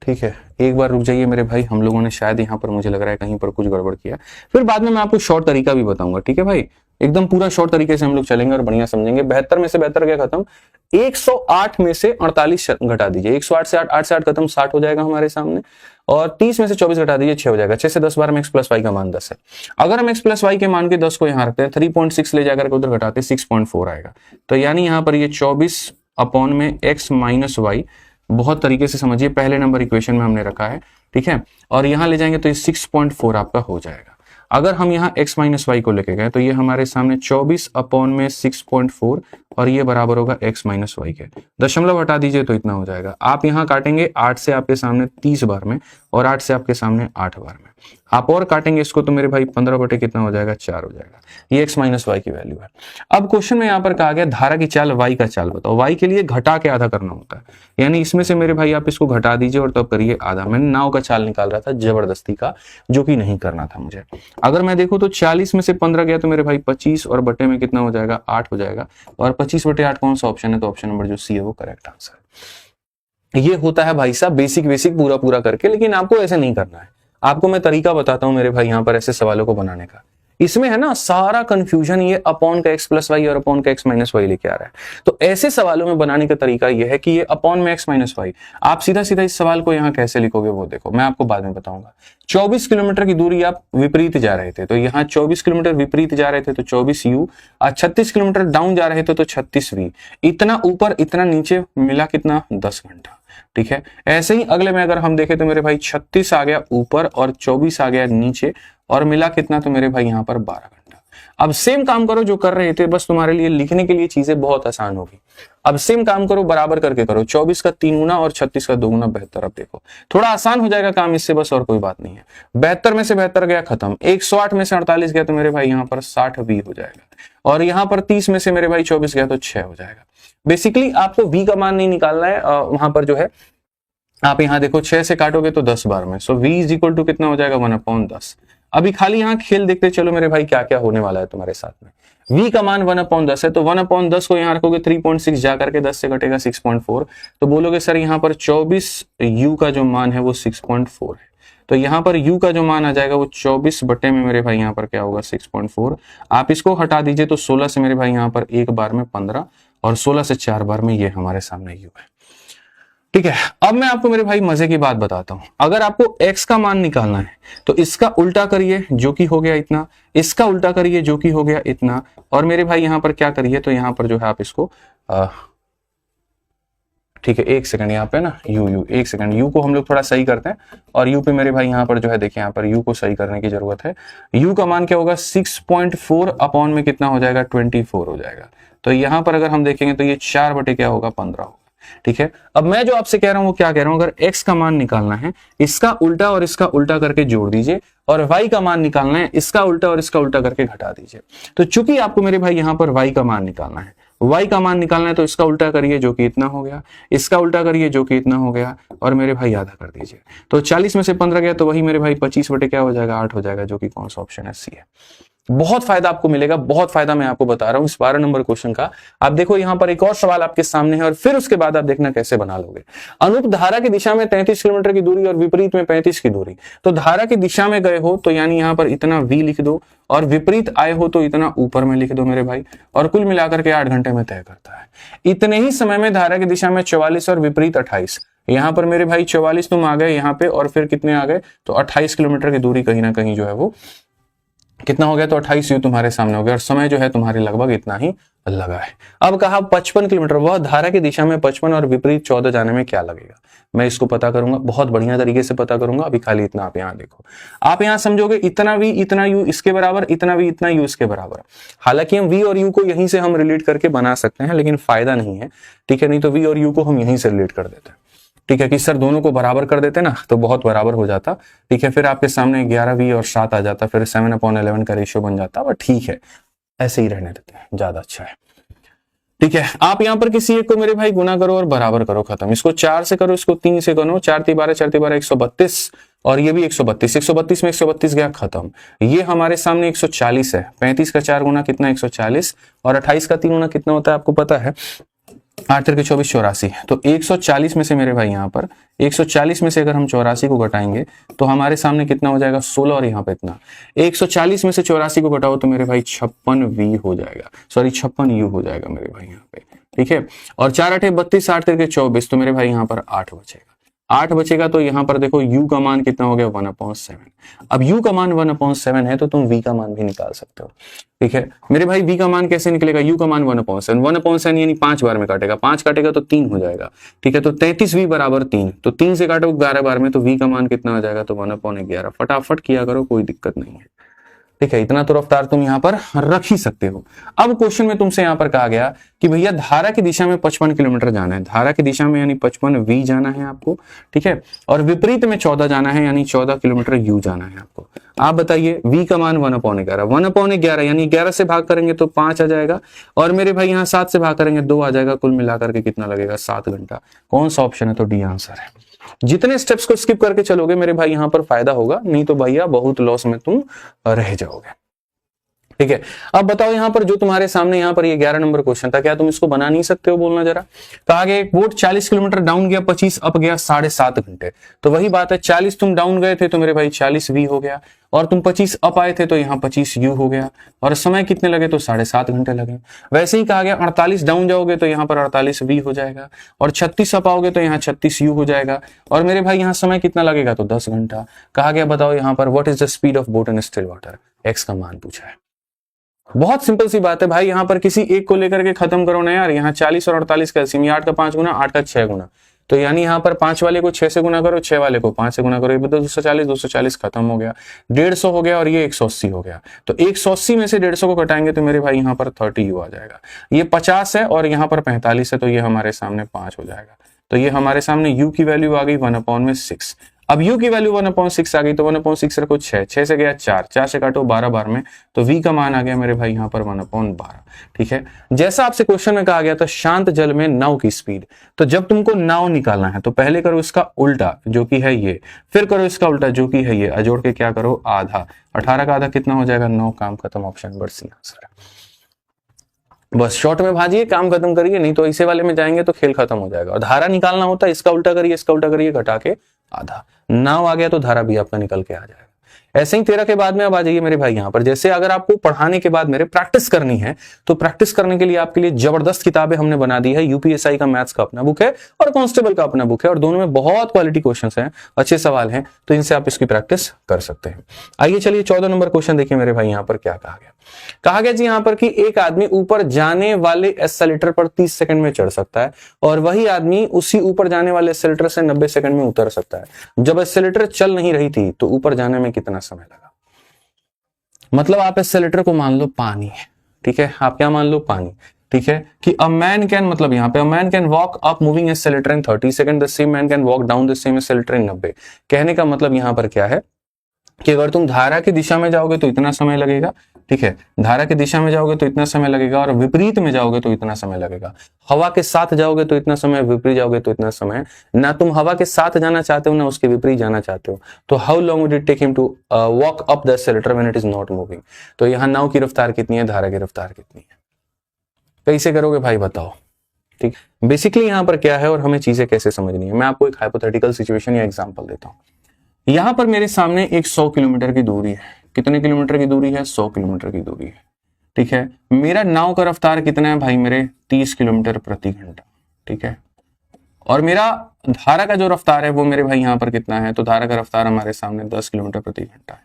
ठीक है एक बार रुक जाइए मेरे भाई, हम लोगों ने शायद यहाँ पर मुझे लग रहा है कहीं पर कुछ गड़बड़ किया, फिर बाद में मैं आपको शॉर्ट तरीका भी बताऊंगा। ठीक है भाई, एकदम पूरा शॉर्ट तरीके से हम लोग चलेंगे और बढ़िया समझेंगे। 72 में से 72 क्या खत्म, 108 में से 48 घटा दीजिए, 108 से 8 से 8 खत्म, 60 हो जाएगा हमारे सामने, और 30 में से 24 घटा दीजिए, 6 हो जाएगा। 6 से 10 बार में x प्लस वाई का मान 10 है। अगर हम x प्लस वाई के मान के 10 को यहाँ रखते हैं, 3.6 ले जाकर के उधर घटाते 6.4 आएगा। तो यानी यहाँ पर ये 24 अपॉन में x माइनस वाई, बहुत तरीके से समझिए, पहले नंबर इक्वेशन में हमने रखा है। ठीक है, और यहां ले जाएंगे तो ये 6.4 आपका हो जाएगा। अगर हम यहाँ x माइनस वाई को लेके गए तो ये हमारे सामने 24 अपॉन में 6.4 और ये बराबर होगा x माइनस वाई के। दशमलव हटा दीजिए तो इतना हो जाएगा। आप यहाँ काटेंगे 8 से आपके सामने 30 बार में और 8 से आपके सामने 8 बार में। आप और काटेंगे इसको तो मेरे भाई 15 बटे कितना हो जाएगा, 4 हो जाएगा। ये x माइनस वाई की वैल्यू है। अब क्वेश्चन में यहाँ पर कहा गया धारा की चाल y का चाल बताओ। y के लिए घटा के आधा करना होता है, यानी इसमें से मेरे भाई आप इसको घटा दीजिए और तब करिए आधा। मैंने नाव का चाल निकाल रहा था जबरदस्ती का, जो कि नहीं करना था मुझे। अगर मैं देखूं तो 40 में से 15 गया तो मेरे भाई 25 और बटे में कितना हो जाएगा, 8 हो जाएगा। और 25 बटे 8 कौन सा ऑप्शन है, तो ऑप्शन नंबर जो सी है वो करेक्ट आंसर है। ये होता है भाई साहब बेसिक पूरा करके, लेकिन आपको ऐसे नहीं करना है। आपको मैं तरीका बताता हूं मेरे भाई यहाँ पर ऐसे सवालों को बनाने का। इसमें है ना सारा कंफ्यूजन, ये अपॉन का x प्लस वाई और अपॉन का x माइनस वाई लेके आ रहा है। तो ऐसे सवालों में बनाने का तरीका यह है कि ये अपॉन में x माइनस वाई, आप सीधा सीधा इस सवाल को यहाँ कैसे लिखोगे वो देखो, मैं आपको बाद में बताऊंगा। 24 किलोमीटर की दूरी आप विपरीत जा रहे थे, तो यहाँ 24 किलोमीटर विपरीत जा रहे थे तो 24u, 36 किलोमीटर डाउन जा रहे थे तो 36v। इतना ऊपर इतना नीचे मिला कितना, 10 घंटा। ठीक है, ऐसे ही अगले में अगर हम देखें तो मेरे भाई 36 आ गया ऊपर और 24 आ गया नीचे और मिला कितना, तो मेरे भाई यहाँ पर 12 घंटा। अब सेम काम करो जो कर रहे थे, बस तुम्हारे लिए लिखने के लिए चीजें बहुत आसान होगी। अब सेम काम करो, बराबर करके करो, 24 का 3 गुना और 36 का 2 गुना 72। अब देखो थोड़ा आसान हो जाएगा काम इससे, बस और कोई बात नहीं है। 72 में से 72 गया खत्म, 108 में से 48 गया तो मेरे भाई यहाँ पर 60v हो जाएगा, और यहाँ पर 30 में से मेरे भाई 24 गया तो 6 हो जाएगा। बेसिकली आपको v का मान नहीं निकालना है, वहां पर जो है आप यहाँ देखो 6 से काटोगे तो 10 बार में, सो v इज इक्वल टू कितना हो जाएगा, 1/10। अभी खाली यहाँ खेल देखते चलो मेरे भाई क्या क्या होने वाला है तुम्हारे साथ में। v का मान 1/10 है, तो 1/10 को यहाँ रखोगे 3.6 जाकर के 10 से कटेगा 6.4, तो बोलोगे सर यहाँ पर 24u का जो मान है वो 6.4 है। तो यहाँ पर u का जो मान आ जाएगा वो 24 बटे में मेरे भाई यहाँ पर क्या होगा, 6.4। आप इसको हटा दीजिए तो 16 से मेरे भाई यहाँ पर एक बार में 15 और 16 से 4 बार में ये हमारे सामने u है। ठीक है, अब मैं आपको मेरे भाई मजे की बात बताता हूं। अगर आपको x का मान निकालना है तो इसका उल्टा करिए जो कि हो गया इतना, इसका उल्टा करिए जो कि हो गया इतना, और मेरे भाई यहां पर क्या करिए, तो यहां पर जो है आप इसको ठीक है, एक सेकंड यहाँ पे ना u एक सेकंड, u को हम लोग थोड़ा सही करते हैं, और u पे मेरे भाई यहाँ पर जो है देखिए यहाँ पर u को सही करने की जरूरत है। u का मान क्या होगा, 6.4 अपॉन में कितना हो जाएगा, 24 हो जाएगा। तो यहाँ पर अगर हम देखेंगे तो ये 4 बटे क्या होगा, 15 होगा। ठीक है, अब मैं जो आपसे कह रहा हूं वो क्या कह रहा हूं, अगर x का मान निकालना है इसका उल्टा और इसका उल्टा करके जोड़ दीजिए, और y का मान निकालना है इसका उल्टा और इसका उल्टा करके घटा दीजिए। तो चूंकि आपको मेरे भाई यहां पर y का मान निकालना है, y का मान निकालना है तो इसका उल्टा करिए जो कि इतना हो गया, इसका उल्टा करिए जो कि इतना हो गया, और मेरे भाई आधा कर दीजिए। तो 40 में से 15 गया तो वही मेरे भाई 25 बटे क्या हो जाएगा, 8 हो जाएगा, जो कि कौन सा ऑप्शन है, सी है। बहुत फायदा आपको मिलेगा, बहुत फायदा मैं आपको बता रहा हूं इस 12 नंबर क्वेश्चन का। आप देखो यहां पर एक और सवाल आपके सामने है और फिर उसके बाद आप देखना कैसे बना लोगे। अनुप धारा की दिशा में 33 किलोमीटर की दूरी और विपरीत में 35 की दूरी। तो धारा की दिशा में गए हो तो यानी यहां पर इतना v लिख दो, और विपरीत आए हो तो इतना ऊपर में लिख दो मेरे भाई, और कुल मिलाकर के 8 घंटे में तय करता है। इतने ही समय में धारा की दिशा में 44 और विपरीत 28। यहां पर मेरे भाई 44 तुम आ गए यहाँ पे, और फिर कितने आ गए, तो 28 किलोमीटर की दूरी कहीं ना कहीं जो है वो कितना हो गया, तो 28 यू तुम्हारे सामने हो गया, और समय जो है तुम्हारे लगभग इतना ही लगा है। अब कहा 55 किलोमीटर, वह धारा की दिशा में 55 और विपरीत 14 जाने में क्या लगेगा। मैं इसको पता करूंगा, बहुत बढ़िया तरीके से पता करूंगा। अभी खाली इतना आप यहाँ देखो, आप यहाँ समझोगे इतना v इतना u इसके बराबर, इतना v इतना u इसके बराबर। हालांकि हम v और u को यहीं से हम रिलेट करके बना सकते हैं, लेकिन फायदा नहीं है, ठीक है, नहीं तो v और u को हम यहीं से रिलेट कर देते हैं, ठीक है, कि सर दोनों को बराबर कर देते ना तो बहुत बराबर हो जाता, ठीक है, फिर आपके सामने 11v और 7 आ जाता, फिर 7/11 का रेशियो बन जाता, बट ठीक है, ऐसे ही रहने देते हैं, ज्यादा अच्छा है, ठीक है। आप यहाँ पर किसी एक को मेरे भाई गुना करो और बराबर करो, खत्म। इसको 4 से करो, इसको 3 से करो, 4 × 12 4 × 12 132, और ये भी 132, 132 में 132 गया, खत्म। ये हमारे सामने 140 है, 35 का 4 गुना कितना 140, और 28 का 3 गुना कितना होता है आपको पता है, 8 × 24 84। तो 140 में से मेरे भाई यहाँ पर 140 में से अगर हम 84 को घटाएंगे तो हमारे सामने कितना हो जाएगा 16, और यहाँ पे इतना 140 में से 84 को घटाओ तो मेरे भाई 56v हो जाएगा, सॉरी 56u हो जाएगा मेरे भाई यहाँ पे, ठीक है। और 4 × 8 32, 8 × 3 24, तो मेरे भाई यहाँ पर 8 बचेगा, 8 बचेगा। तो यहाँ पर देखो u का मान कितना हो गया 1/7। अब u का मान 1/7 है तो तुम v का मान भी निकाल सकते हो, ठीक है मेरे भाई। v का मान कैसे निकलेगा, u का मान 1/7, 1/7 यानी 5 बार में काटेगा, 5 काटेगा तो 3 हो जाएगा, ठीक है। तो 33v बराबर 3, तो 3 से काटो 11 बार में, तो v का मान कितना हो जाएगा, तो 1/11। फटाफट किया करो, कोई दिक्कत नहीं है, ठीक है। इतना तो रफ्तार तुम यहाँ पर रख ही सकते हो। अब क्वेश्चन में तुमसे यहाँ पर कहा गया कि भैया धारा की दिशा में 55 किलोमीटर जाना है, धारा की दिशा में यानी 55v जाना है आपको, ठीक है, और विपरीत में 14 जाना है यानी 14 किलोमीटर u जाना है आपको। आप बताइए v का मान 1/11, 1/11 यानी 11 से भाग करेंगे तो 5 आ जाएगा, और मेरे भाई यहाँ 7 से भाग करेंगे 2 आ जाएगा, कुल मिलाकर के कितना लगेगा 7 घंटा। कौन सा ऑप्शन है, तो डी आंसर है। जितने स्टेप्स को स्किप करके चलोगे मेरे भाई यहाँ पर फायदा होगा, नहीं तो भैया बहुत लॉस में तुम रह जाओगे, ठीक है। अब बताओ यहाँ पर जो तुम्हारे सामने यहाँ पर ये 11 नंबर क्वेश्चन था, क्या तुम इसको बना नहीं सकते हो, बोलना जरा। तो आगे एक बोट 40 किलोमीटर डाउन गया, 25 अप गया, 7.5 घंटे। तो वही बात है, 40 तुम डाउन गए थे तो मेरे भाई 40v हो गया, और तुम 25 अप आए थे तो यहाँ 25u हो गया, और समय कितने लगे, तो 7.5 घंटे लगे। वैसे ही कहा गया 48 डाउन जाओगे तो यहाँ पर 48v हो जाएगा, और 36 अप आओगे तो यहाँ 36u हो जाएगा, और मेरे भाई यहाँ समय कितना लगेगा, तो 10 घंटा। कहा गया बताओ यहाँ पर what is the speed of boat in still water, x का मान पूछा है। बहुत सिंपल सी बात है भाई, यहाँ पर किसी एक को लेकर के खत्म करो ना यार। यहाँ 40 और 48 का एलसीएम, 8 का 5 गुना, 8 का 6 गुना, तो यानी यहाँ पर 5 वाले को 6 से गुना करो, 6 वाले को 5 से गुना करो, ये 240, 240 खत्म हो गया, 150 हो गया, और ये 180 हो गया। तो 180 में से 150 को घटाएंगे तो मेरे भाई यहाँ पर 30u आ जाएगा। ये 50 है और यहाँ पर 45 है, तो ये हमारे सामने 5 हो जाएगा। तो ये हमारे सामने u की वैल्यू आ गई 1/6। अब u की वैल्यू 1/6 आ गई, तो 1/6 रखो 6, 6 से गया 4, 4 से काटो 12 बार में, तो v का मान आ गया मेरे भाई यहाँ पर 1/12, ठीक है। जैसा आपसे क्वेश्चन में कहा गया था शांत जल में नाव की स्पीड, तो जब तुमको नाव निकालना है तो पहले करो इसका उल्टा जो कि है ये, फिर करो इसका उल्टा जो कि है ये, अजोड़ के क्या करो आधा, 18 का आधा कितना हो जाएगा 9, काम खत्म, ऑप्शन नंबर सी आंसर है। बस शॉर्ट में भाजिए, काम खत्म करिए, नहीं तो ऐसे वाले में जाएंगे तो खेल खत्म हो जाएगा। और धारा निकालना होता है इसका उल्टा करिए, इसका उल्टा करिए, घटा के आधा, नाव आ गया तो धारा भी आपका निकल के आ जाएगा। ऐसे ही 13 के बाद में अब आ जाइए मेरे भाई यहाँ पर, जैसे अगर आपको पढ़ाने के बाद मेरे प्रैक्टिस करनी है तो प्रैक्टिस करने के लिए आपके लिए जबरदस्त किताबें हमने बना दी है। यूपीएसआई का मैथ्स का अपना बुक है और कांस्टेबल का अपना बुक है, और दोनों में बहुत क्वालिटी क्वेश्चंस हैं, अच्छे सवाल हैं, तो इनसे आप इसकी प्रैक्टिस कर सकते हैं। आइए चलिए 14 नंबर क्वेश्चन देखिए मेरे भाई यहाँ पर क्या कहा गया। कहा गया जी यहाँ पर कि एक आदमी ऊपर जाने वाले एस्केलेटर पर 30 सेकंड में चढ़ सकता है, और वही आदमी उसी ऊपर जाने वाले एस्केलेटर से 90 सेकंड में उतर सकता है। जब एस्केलेटर चल नहीं रही थी तो ऊपर जाने में कितना समय लगा। मतलब आप एस्केलेटर को मान लो पानी है, ठीक है, आप क्या मान लो पानी, ठीक है, कि अ मैन कैन, मतलब यहाँ पे a man can walk up moving accelerator in 30 second, the same man can walk down the same accelerator in 90। कहने का मतलब यहाँ पर क्या है कि अगर तुम धारा की दिशा में जाओगे तो इतना समय लगेगा, ठीक है, धारा की दिशा में जाओगे तो इतना समय लगेगा, और विपरीत में जाओगे तो इतना समय लगेगा। हवा के साथ जाओगे तो इतना समय, विपरीत जाओगे तो इतना समय। ना तुम हवा के साथ जाना चाहते हो ना उसके विपरीत जाना चाहते हो, तो how long would it take him to walk up the accelerator when it is not moving. तो यहाँ नाव की रफ्तार कितनी है, धारा की रफ्तार कितनी है, कैसे करोगे भाई बताओ। ठीक, बेसिकली यहाँ पर क्या है और हमें चीजें कैसे समझनी है, मैं आपको एक हाइपोथेटिकल सिचुएशन या एग्जांपल देता हूँ। यहां पर मेरे सामने एक 100 किलोमीटर की दूरी है। कितने किलोमीटर की दूरी है, 100 किलोमीटर की दूरी है, ठीक है। मेरा नाव का रफ्तार कितना है भाई मेरे, 30 किलोमीटर प्रति घंटा, ठीक है। और मेरा धारा का जो रफ्तार है वो मेरे भाई यहाँ पर कितना है, तो धारा का रफ्तार हमारे सामने 10 किलोमीटर प्रति घंटा है,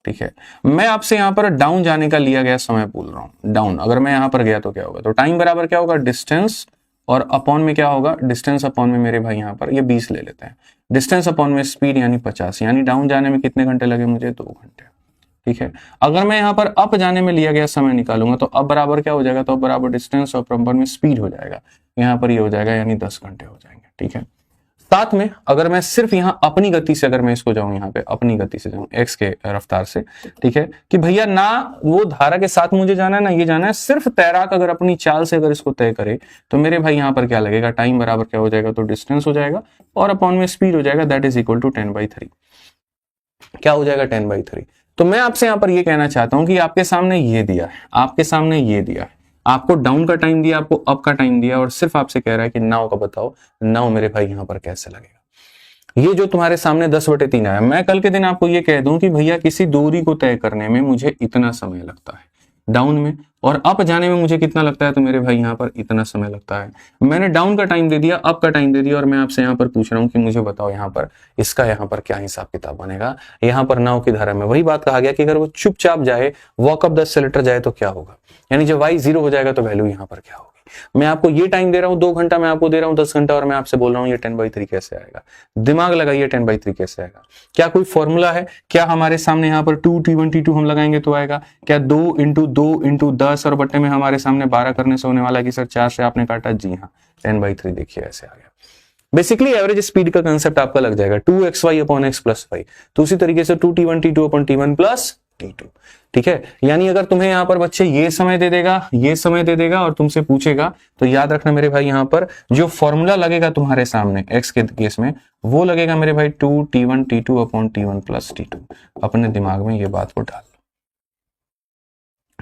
ठीक है। मैं आपसे यहाँ पर डाउन जाने का लिया गया समय बोल रहा हूँ, डाउन अगर मैं यहाँ पर गया तो क्या होगा, तो टाइम बराबर क्या होगा, डिस्टेंस, और अपॉन में क्या होगा, डिस्टेंस अपॉन में मेरे भाई यहाँ पर ये 20 ले लेते हैं, डिस्टेंस अपॉन में स्पीड यानी 50, यानी डाउन जाने में कितने घंटे लगे मुझे, 2 घंटे, ठीक है। अगर मैं यहाँ पर अप जाने में लिया गया समय निकालूंगा तो अब बराबर क्या हो जाएगा, तो अब बराबर डिस्टेंस और अपॉन में स्पीड हो जाएगा, यहाँ पर ये हो जाएगा, यानी 10 घंटे हो जाएंगे, ठीक है। साथ में अगर मैं सिर्फ यहाँ अपनी गति से, अगर मैं इसको जाऊं यहाँ पे अपनी गति से जाऊं एक्स के रफ्तार से, ठीक है, कि भैया ना वो धारा के साथ मुझे जाना है ना ये जाना है, सिर्फ तैराक अगर अपनी चाल से अगर इसको तय करे तो मेरे भाई यहाँ पर क्या लगेगा, टाइम बराबर क्या हो जाएगा, तो डिस्टेंस हो जाएगा और अपॉन में स्पीड हो जाएगा, दैट इज इक्वल टू 10/3। क्या हो जाएगा, 10/3। तो मैं आपसे यहाँ पर ये कहना चाहता हूं कि आपके सामने ये दिया है, आपके सामने ये दिया है, आपको डाउन का टाइम दिया, आपको अप का टाइम दिया, और सिर्फ आपसे कह रहा है कि नाव का बताओ, नाव मेरे भाई यहाँ पर कैसे लगेगा। ये जो तुम्हारे सामने 10/3 आया, मैं कल के दिन आपको ये कह दूं कि भैया किसी दूरी को तय करने में मुझे इतना समय लगता है डाउन में, और अप जाने में मुझे कितना लगता है, तो मेरे भाई यहाँ पर इतना समय लगता है। मैंने डाउन का टाइम दे दिया, अप का टाइम दे दिया, और मैं आपसे यहाँ पर पूछ रहा हूँ कि मुझे बताओ यहाँ पर इसका यहाँ पर क्या हिसाब किताब बनेगा। यहाँ पर नाव की धारा में वही बात कहा गया कि अगर वो चुपचाप जाए, वॉक अप 10 सेलेटर जाए तो क्या होगा, यानी जब y 0 हो जाएगा तो वैल्यू यहाँ पर क्या होगी। मैं आपको ये टाइम दे रहा हूँ 2 घंटा, मैं आपको दे रहा हूँ 10 घंटा, और मैं आपसे बोल रहा हूँ ये 10/3 कैसे आएगा। दिमाग लगाइए, 10/3 कैसे आएगा। क्या कोई फॉर्मूला है, क्या हमारे सामने यहाँ पर 2 T1 T2 हम लगाएंगे तो आएगा, क्या 2 × 2 × 10 और बट्टे में हमारे सामने 12 करने से होने वाला कि सर 4 से आपने काटा, जी हाँ 10/3 देखिए ऐसे आ गया। बेसिकली एवरेज स्पीड का कंसेप्ट आपका लग जाएगा 2xy/x + y, तो उसी तरीके से 2 T1 T2/T1 + T2, ठीक है। यानी अगर तुम्हें यहाँ पर बच्चे ये समय दे देगा, ये समय दे देगा और तुमसे पूछेगा, तो याद रखना मेरे भाई यहाँ पर जो फॉर्मूला लगेगा तुम्हारे सामने x के केस में, वो लगेगा मेरे भाई 2 T1 T2/T1 + T2। अपने दिमाग में ये बात को डाल लो,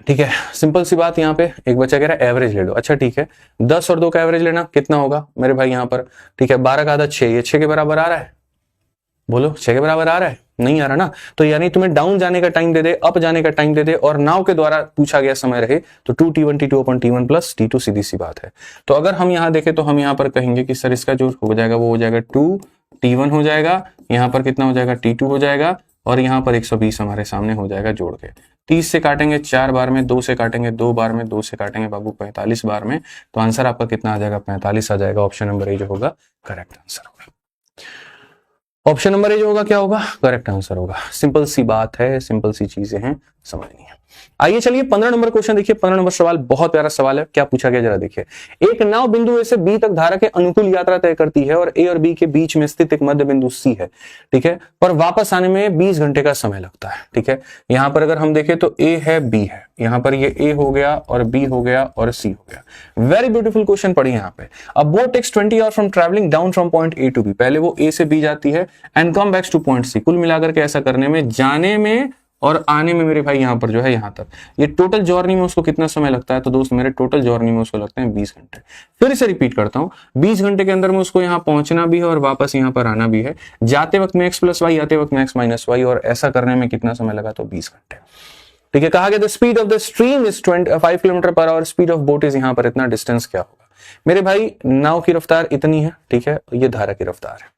ठीक है। सिंपल सी बात, यहाँ पे एक बच्चा कह रहा है एवरेज ले लो, अच्छा ठीक है, 10 और 2 का एवरेज लेना कितना होगा मेरे भाई यहाँ पर, ठीक है, 12 का आधा 6, ये 6 के बराबर आ रहा है, बोलो 6 के बराबर आ रहा है, नहीं आ रहा ना। तो यानी तुम्हें डाउन जाने का टाइम दे दे, अप जाने का टाइम दे दे, और नाव के द्वारा पूछा गया समय रहे तो 2 T1 T2/T1 + T2, सीधी सी बात है। तो अगर हम यहाँ देखें तो हम यहाँ पर कहेंगे कि सर इसका जो हो जाएगा वो हो जाएगा 2 T1 हो जाएगा, यहाँ पर कितना हो जाएगा, T2 हो जाएगा, और यहाँ पर 120 हमारे सामने हो जाएगा जोड़ के। 30 से काटेंगे 4 बार में, 2 से काटेंगे 2 बार में, 2 से काटेंगे बाबू 45 बार में, तो आंसर आपका कितना आ जाएगा, 45 आ जाएगा। ऑप्शन नंबर ए जो होगा करेक्ट आंसर होगा। ऑप्शन नंबर ए जो होगा क्या होगा, करेक्ट आंसर होगा। सिंपल सी बात है, सिंपल सी चीजें हैं, समझनी है। आइए चलिए 15 नंबर क्वेश्चन देखिए। 15 नंबर सवाल बहुत प्यारा सवाल है, क्या पूछा गया जरा देखिए। एक नाव बिंदु ए से बी तक धारा के अनुकूल यात्रा तय करती है और ए और बी के बीच में स्थित एक मध्य बिंदु सी है, ठीक है, पर वापस आने में 20 घंटे का समय लगता है, ठीक है। यहां पर अगर हम देखें तो ए है, बी है, यहां पर ये ए हो गया और बी हो गया और सी हो गया। वेरी ब्यूटीफुल क्वेश्चन पढ़िए यहाँ पे। अब boat takes 20 hour from travelling down from point A to B, पहले वो ए से बी जाती है and come backs to point C. कुल मिलाकर के ऐसा करने में, जाने में और आने में मेरे भाई यहां पर जो है यहां तक, ये टोटल जर्नी में उसको कितना समय लगता है, तो दोस्त मेरे टोटल जर्नी में उसको लगते हैं 20 घंटे। फिर इसे रिपीट करता हूं, 20 घंटे के अंदर में उसको यहां पहुंचना भी है और वापस यहां पर आना भी है। जाते वक्त में x + y, आते वक्त में x - y, और ऐसा करने में कितना समय लगा, तो 20 घंटे, ठीक है। कहा गया the speed of the stream is 5 km/h, speed of boat is, यहां पर इतना, डिस्टेंस क्या होगा मेरे भाई, नाव की रफ्तार इतनी है, ठीक है, ये धारा की रफ्तार है।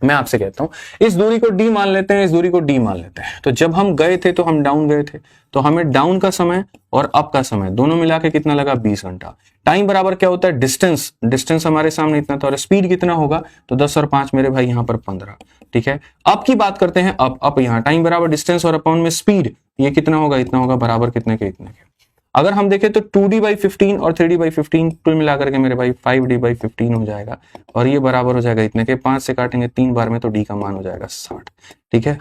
मैं आपसे कहता हूं इस दूरी को d मान लेते हैं, इस दूरी को d मान लेते हैं। तो जब हम गए थे तो हम डाउन गए थे, तो हमें डाउन का समय और अप का समय दोनों मिला के कितना लगा, 20 घंटा। टाइम बराबर क्या होता है, डिस्टेंस, डिस्टेंस हमारे सामने इतना था, और स्पीड कितना होगा, तो 10 और 5 मेरे भाई यहां पर 15, ठीक है। अब की बात करते हैं, अप यहाँ टाइम बराबर डिस्टेंस और अपॉन में स्पीड, ये कितना होगा, इतना होगा, बराबर कितने के, इतने के। अगर हम देखें तो 2d/15 और 3d/15 कुल मिलाकर के मेरे भाई 5d/15 हो जाएगा, और ये बराबर हो जाएगा इतने के 5 से काटेंगे 3 बार में तो d का मान हो जाएगा 60। ठीक है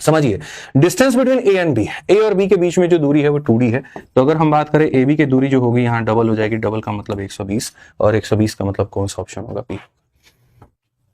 समझिए, distance between A and B, A और बी के बीच में जो दूरी है वो 2d है। तो अगर हम बात करें ए बी की दूरी जो होगी यहाँ डबल हो जाएगी, डबल का मतलब 120 और 120 का मतलब कौन सा ऑप्शन होगा, बी।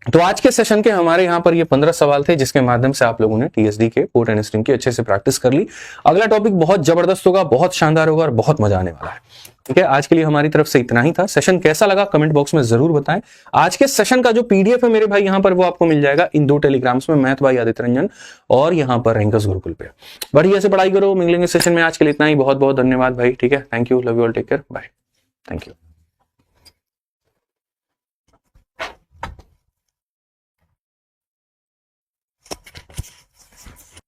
तो आज के सेशन के हमारे यहाँ पर ये 15 सवाल थे जिसके माध्यम से आप लोगों ने टीएसडी के पोर्ट एंड स्ट्रीम की अच्छे से प्रैक्टिस कर ली। अगला टॉपिक बहुत जबरदस्त होगा, बहुत शानदार होगा और बहुत मजा आने वाला है। ठीक है, आज के लिए हमारी तरफ से इतना ही था। सेशन कैसा लगा कमेंट बॉक्स में जरूर बताएं। आज के सेशन का जो पीडीएफ है मेरे भाई यहाँ पर वो आपको मिल जाएगा इन 2 टेलीग्राम्स में, मैथ भाई आदित्य रंजन और यहाँ पर रैंकर्स गुरुकुल पे। बढ़िया से पढ़ाई करो, मिलेंगे सेशन में। आज के लिए इतना ही, बहुत बहुत धन्यवाद भाई। ठीक है, thank you, love you all, take care, bye, thank you.